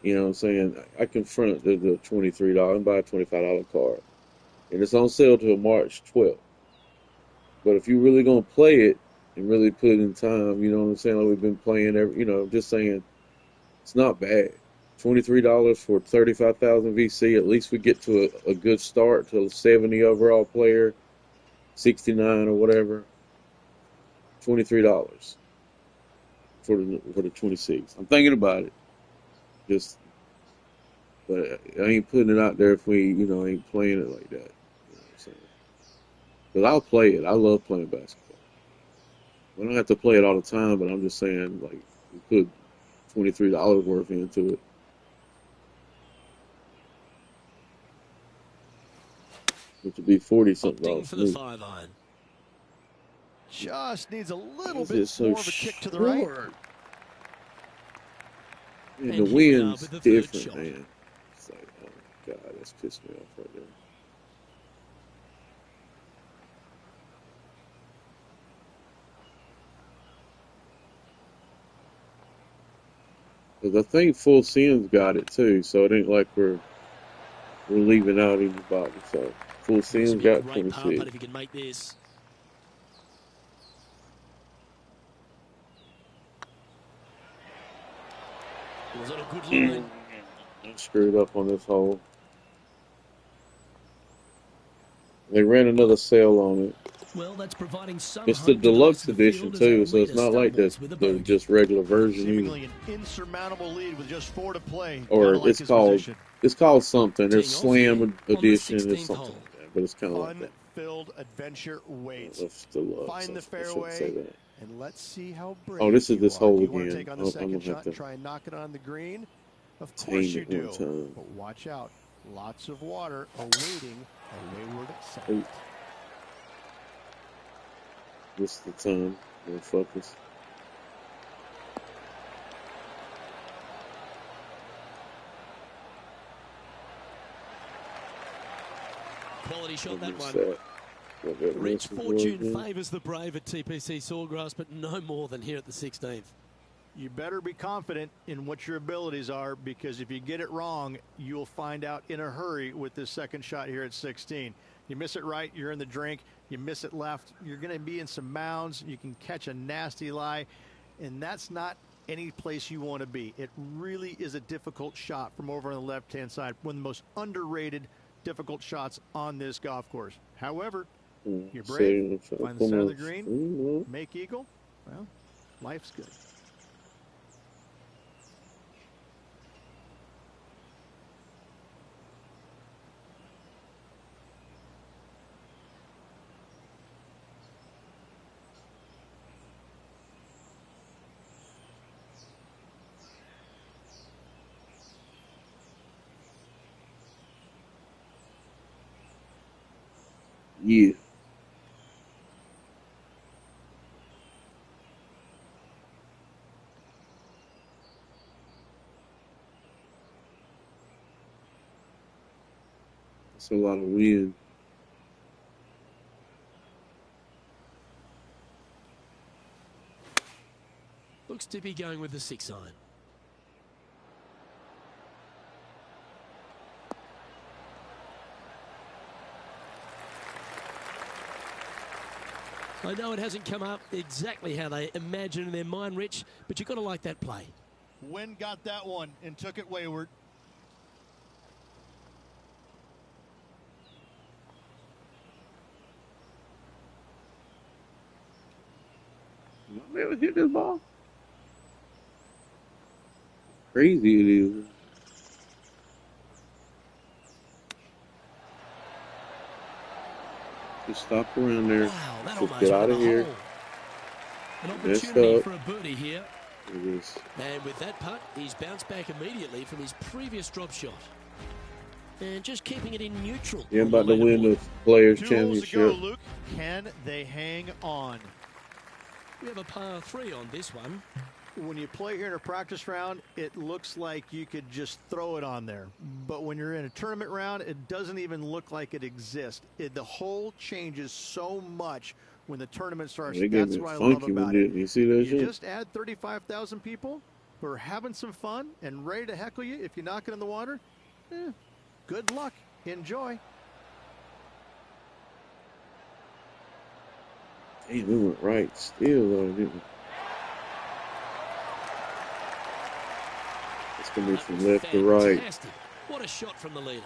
You know what I'm saying? I can front the $23 and buy a $25 card. And it's on sale till March 12th. But if you're really going to play it and really put in time, you know what I'm saying? Like we've been playing, just saying, it's not bad. $23 for 35,000 VC. At least we get to a good start to a 70 overall player, 69 or whatever. $23 for the 26. I'm thinking about it. But I ain't putting it out there if we, ain't playing it like that. You know what I'm saying? Because I'll play it. I love playing basketball. We don't have to play it all the time, but I'm just saying, like, we put $23 worth into it. Which would be 40-something for the 5-iron. Just needs a little bit more of a kick to the right. And the wind's different, man. It's like, oh God, that's pissed me off right there. Because I think Full Sim's got it too, so it ain't like we're leaving out anybody. So Full Sim's got 26. If you can make this. Was on a good line. I'm screwed up on this hole. They ran another sale on it. Well, that's providing some. It's the deluxe edition too, so it's not like the just regular version. Seemingly an insurmountable lead with just 4 to play. Or it's called something. There's Slam edition or something like that, but it's kind of like that. Unfilled adventure waits. Find the fairway and let's see how brave. Oh, this is this hole you again. want to take on the second shot have to try and knock it on the green. Of course you do. But watch out. Lots of water awaiting a wayward second. This is the time. We'll focus. Quality shot, that one. Rich fortune favours the brave at TPC Sawgrass, but no more than here at the 16th. You better be confident in what your abilities are, because if you get it wrong, you'll find out in a hurry with this second shot here at 16. You miss it right, you're in the drink. You miss it left, you're going to be in some mounds. You can catch a nasty lie, and that's not any place you want to be. It really is a difficult shot from over on the left-hand side. One of the most underrated, difficult shots on this golf course. However, you're brave, find the center of the green, make eagle. Well, life's good. Yeah. That's a lot of wind. Looks to be going with the 6-iron. I know it hasn't come up exactly how they imagine in their mind, Rich, but you've got to like that play. Wind got that one and took it wayward. You ever hit this ball? Crazy it is. Just stop around there. Wow, that just get out of here. An opportunity for a birdie here. It is. And with that putt, he's bounced back immediately from his previous drop shot. And just keeping it in neutral. Yeah, about to win the Players Championship. 2 holes to go, Luke. Can they hang on? We have a par 3 on this one. When you play here in a practice round, it looks like you could just throw it on there. But when you're in a tournament round, it doesn't even look like it exists. The hole changes so much when the tournament starts. That's what I love about it. You see that shit? You just add 35,000 people who are having some fun and ready to heckle you if you knock it in the water. Good luck. Enjoy. Hey, we went right still, though, didn't we? It's coming from left to right. What a shot from the leader.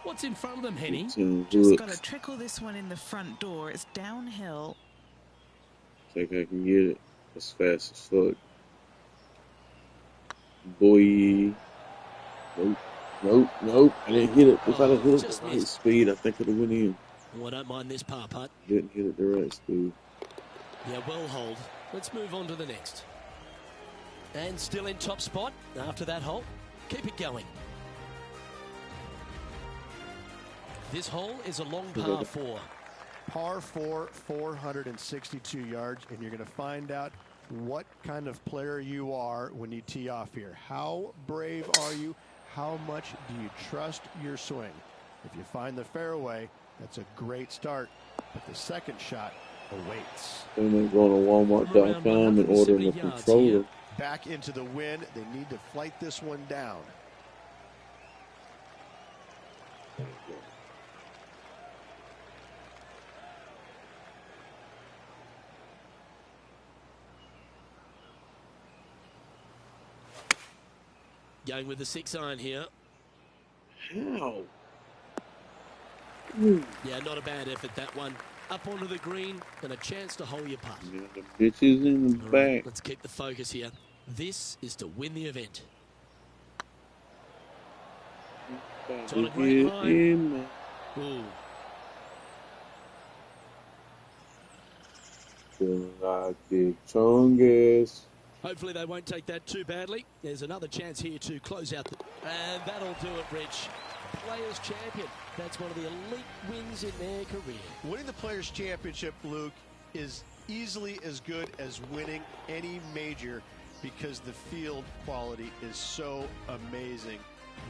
What's in front of them, Henny? Just got to trickle this one in the front door. It's downhill. Think I can get it as fast as fuck. Boy. Nope. I didn't hit it. If I'd have hit it the right speed, I think it would have went in. Well, I don't mind this par putt. Didn't hit it the right speed. Yeah, well hold. Let's move on to the next. And still in top spot after that hole. Keep it going. This hole is a long par 4. Par 4, 462 yards, and you're going to find out what kind of player you are when you tee off here. How brave are you? How much do you trust your swing? If you find the fairway, that's a great start, but the second shot awaits. And then go to Walmart.com and order a controller. Back into the wind. They need to flight this one down. Going with the 6-iron here. How? Yeah, not a bad effort, that one. Up onto the green and a chance to hold your putt. Yeah, the bitches in the back. Right, let's keep the focus here. This is to win the event. It's on a great line. Ooh. Feeling like the strongest. Hopefully they won't take that too badly. There's another chance here to close out. And that'll do it, Rich. Players Champion. That's one of the elite wins in their career. Winning the Players Championship, Luke, is easily as good as winning any major because the field quality is so amazing.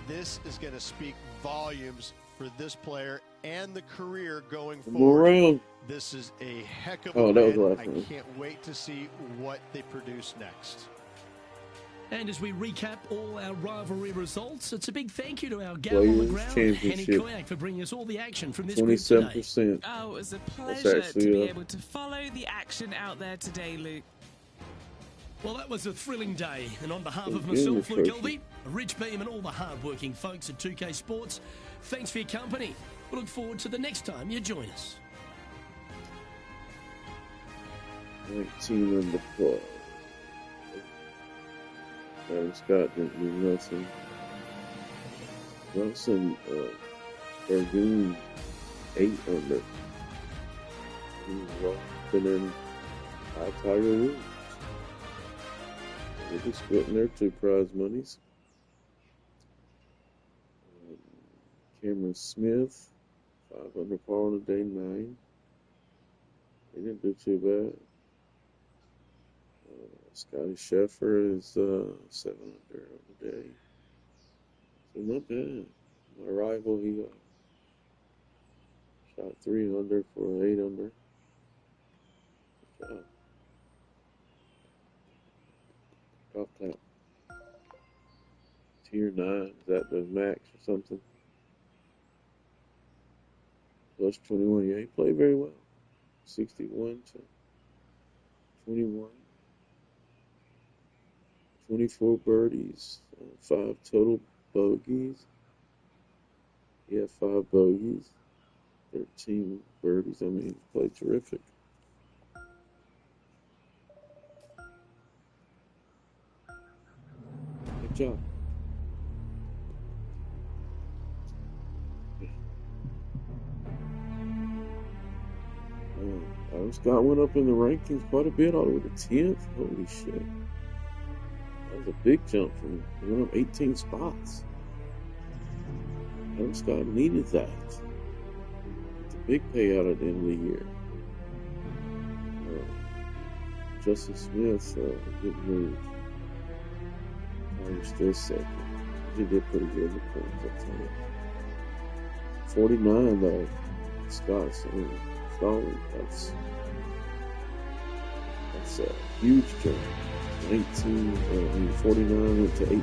This is going to speak volumes for this player and the career going forward. This is a heck of a win. I can't wait to see what they produce next. And as we recap all our rivalry results, it's a big thank you to our gal on the ground, Henny Koyak, for bringing us all the action from this group today. 27%. Oh, it was a pleasure to be able to follow the action out there today, Luke. Well, that was a thrilling day. And on behalf of myself, Luke Elvey, Rich Beam, and all the hard-working folks at 2K Sports, thanks for your company. We look forward to the next time you join us. 19 on the floor. Aaron Scott didn't do nothing. Nelson Bergoon 8 under. He was walking in high Tiger Woods. They're just splitting their 2 prize monies. Cameron Smith, 5 under par on the day, 9. He didn't do too bad. Scotty Scheffler is 7 under on the day. So not bad. My rival, he shot 3 under for 8 under. Good job. Golf clap. Tier 9, is that the max or something? Plus 21, yeah, he played very well. 61 to 21. 24 birdies, 5 total bogeys. He had 5 bogeys, 13 birdies. I mean, he played terrific. Good job. Scott went up in the rankings quite a bit, all the way to 10th. Holy shit. That was a big jump from him. He went up 18 spots. Adam Scott needed that. It's a big payout at the end of the year. Justin Smith didn't move. He's still second. He did pretty good in the points that time. 49 though. Scott's solid. That's a huge jump. 49 went to 18.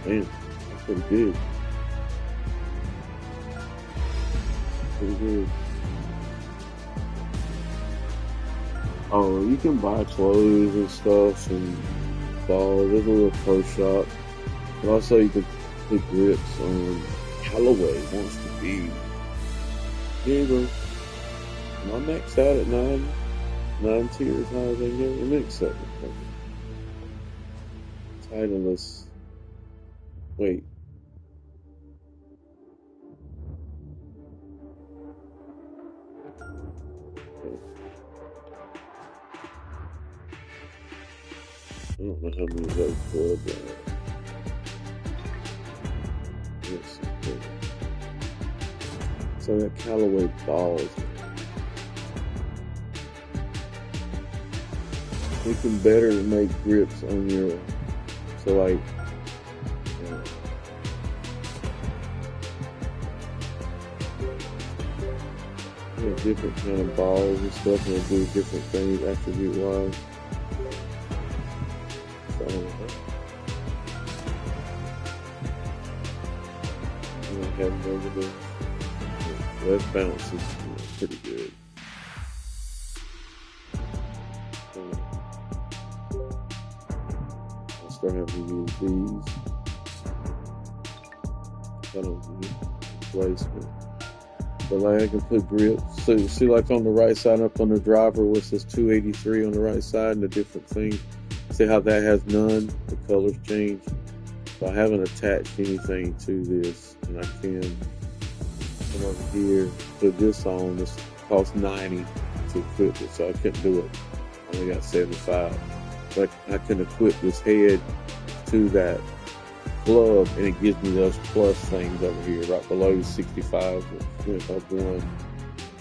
Man, that's pretty big. Pretty good. Oh, you can buy clothes and stuff and ball. There's a little pro shop. And also you can put grips on. Callaway wants to be. Here you go. Am I maxed out at 9 tiers high as I can get? The next second. Titleist. Wait. I don't know how many of those were, but so that Callaway balls. You can better make grips on your, so like, different kind of balls and stuff, and do different things attribute wise. That bounce is pretty good. I'll start having to use these. I don't need placement. But like I can put grips. So you see like on the right side up on the driver where it says 283 on the right side and the different things. See how that has none? The colors change. So I haven't attached anything to this, and I can come over here, put this on. This costs 90 to equip it, so I couldn't do it. I only got 75. But I can equip this head to that club, and it gives me those plus things over here, right below 65. Went up 1,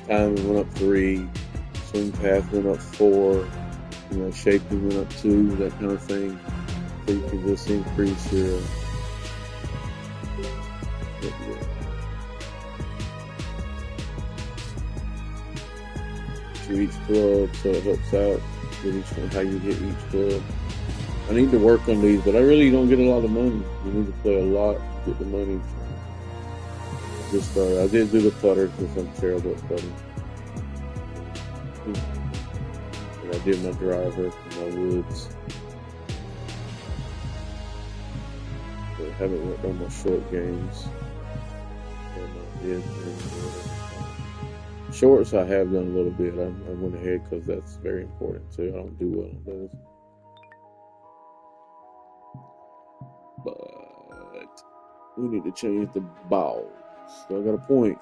timing went up 3, swing path went up 4, shaping went up 2, that kind of thing. So you can just increase your to each club, so it helps out with each one, how you hit each club. I need to work on these, but I really don't get a lot of money. You need to play a lot to get the money. Just I did do the putter because I'm terrible at putting. And I did my driver, my woods. But I haven't worked on my short games. Shorts I have done a little bit. I went ahead because that's very important too. I don't do well on those. But we need to change the balls. So I got a point.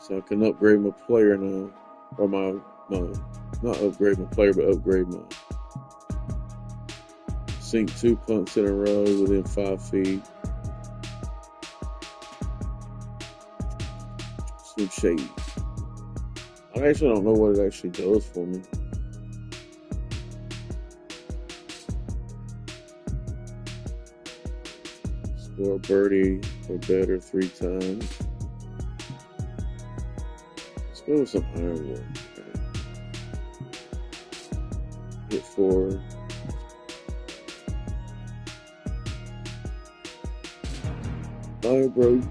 So I can upgrade my player now. Or my not upgrade my player, but upgrade my sink 2 punts in a row within 5 feet. Some shade. I actually don't know what it actually does for me. Score a birdie or better 3 times. Let's go with some iron work. Hit 4. Fire broke.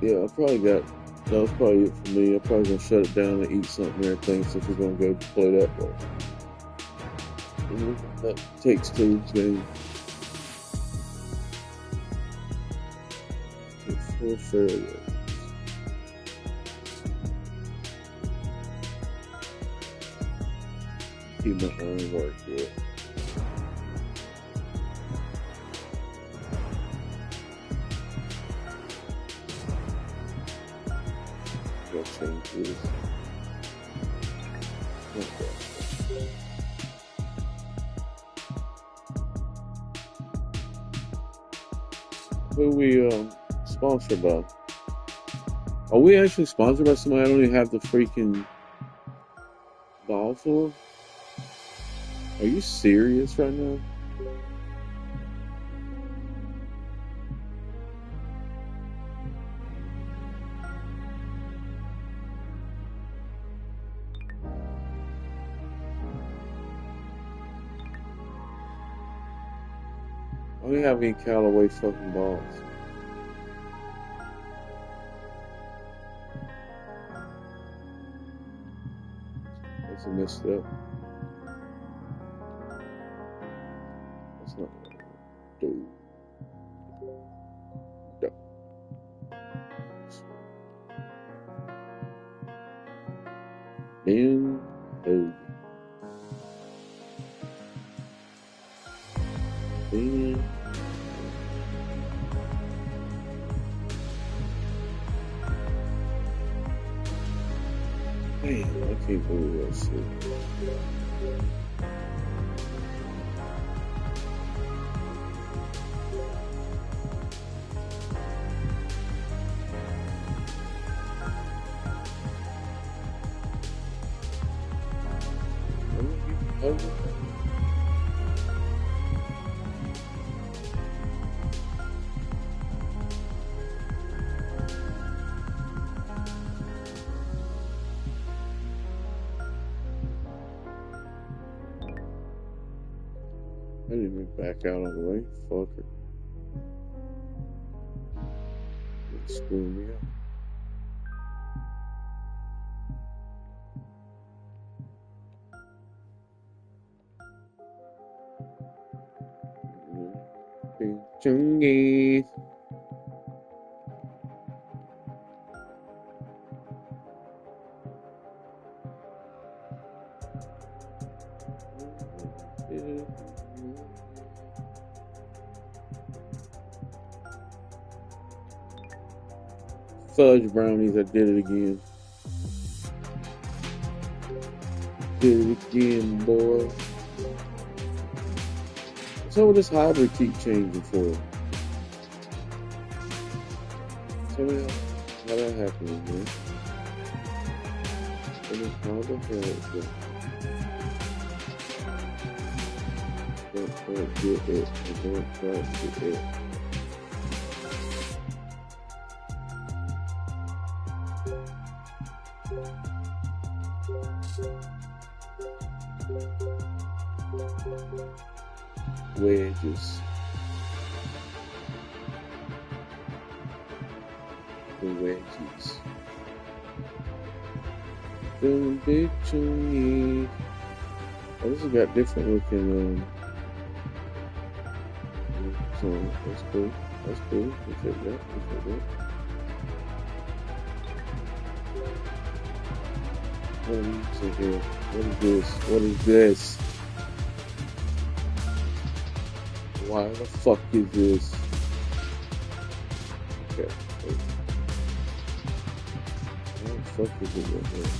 Yeah, I probably got. That was probably it for me. I'm probably gonna shut it down and eat something and everything since we're gonna go play that way. That takes 2 games. 4 fairways. Keep my iron work here. Change this. Okay. Who we sponsored by? Are we actually sponsored by somebody I don't even have the freaking ball for? Are you serious right now? I don't have any Callaway fucking balls. That's a misstep. That's not Ben Hogan. Ben. Man, I can't believe that shit. I didn't even back out on the way. Fucker. Screw me up. Chungy. Fudge brownies, I did it again. Did it again, boy. So this hybrid keep changing for? Tell me how that happened, man. How the hell is that? Don't get it. Don't try to get it. Wedges. The wedges. Feeling big chungy. Oh, this has got different looking, so that's cool. That's cool. We'll take that. We'll take that. What is here? What is this? What is this? Why the fuck is this? Okay. What the fuck is it right here?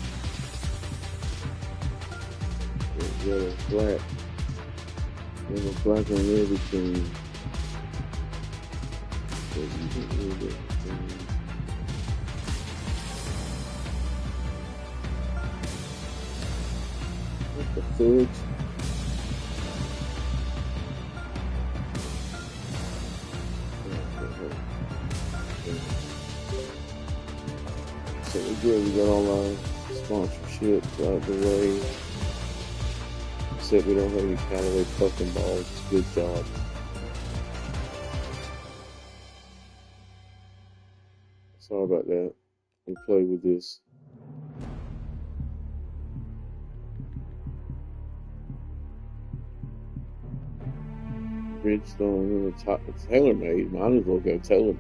Yellow, black. Yellow, black on everything. What the fudge? So we're good. We got all our sponsorships out the way. Except we don't have any Callaway fucking balls. It's a good job. Sorry about that. We play with this. Bridgestone in the top. It's TaylorMade. Might as well go TaylorMade.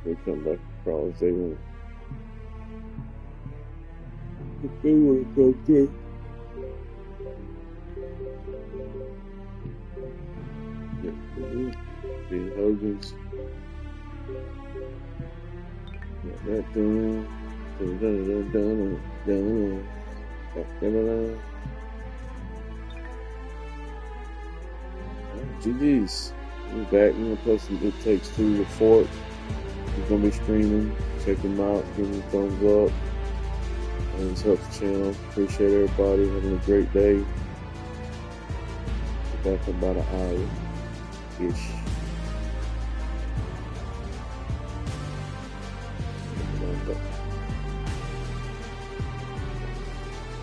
They come back across. They want. If they want to go through. Ben Hogan's. Got that done. GG's. We're back. We're going to post some It Takes Two report. We're going to be streaming. Check them out. Give them a thumbs up. And it's helps the channel. Appreciate everybody having a great day. Back in about an hour-ish.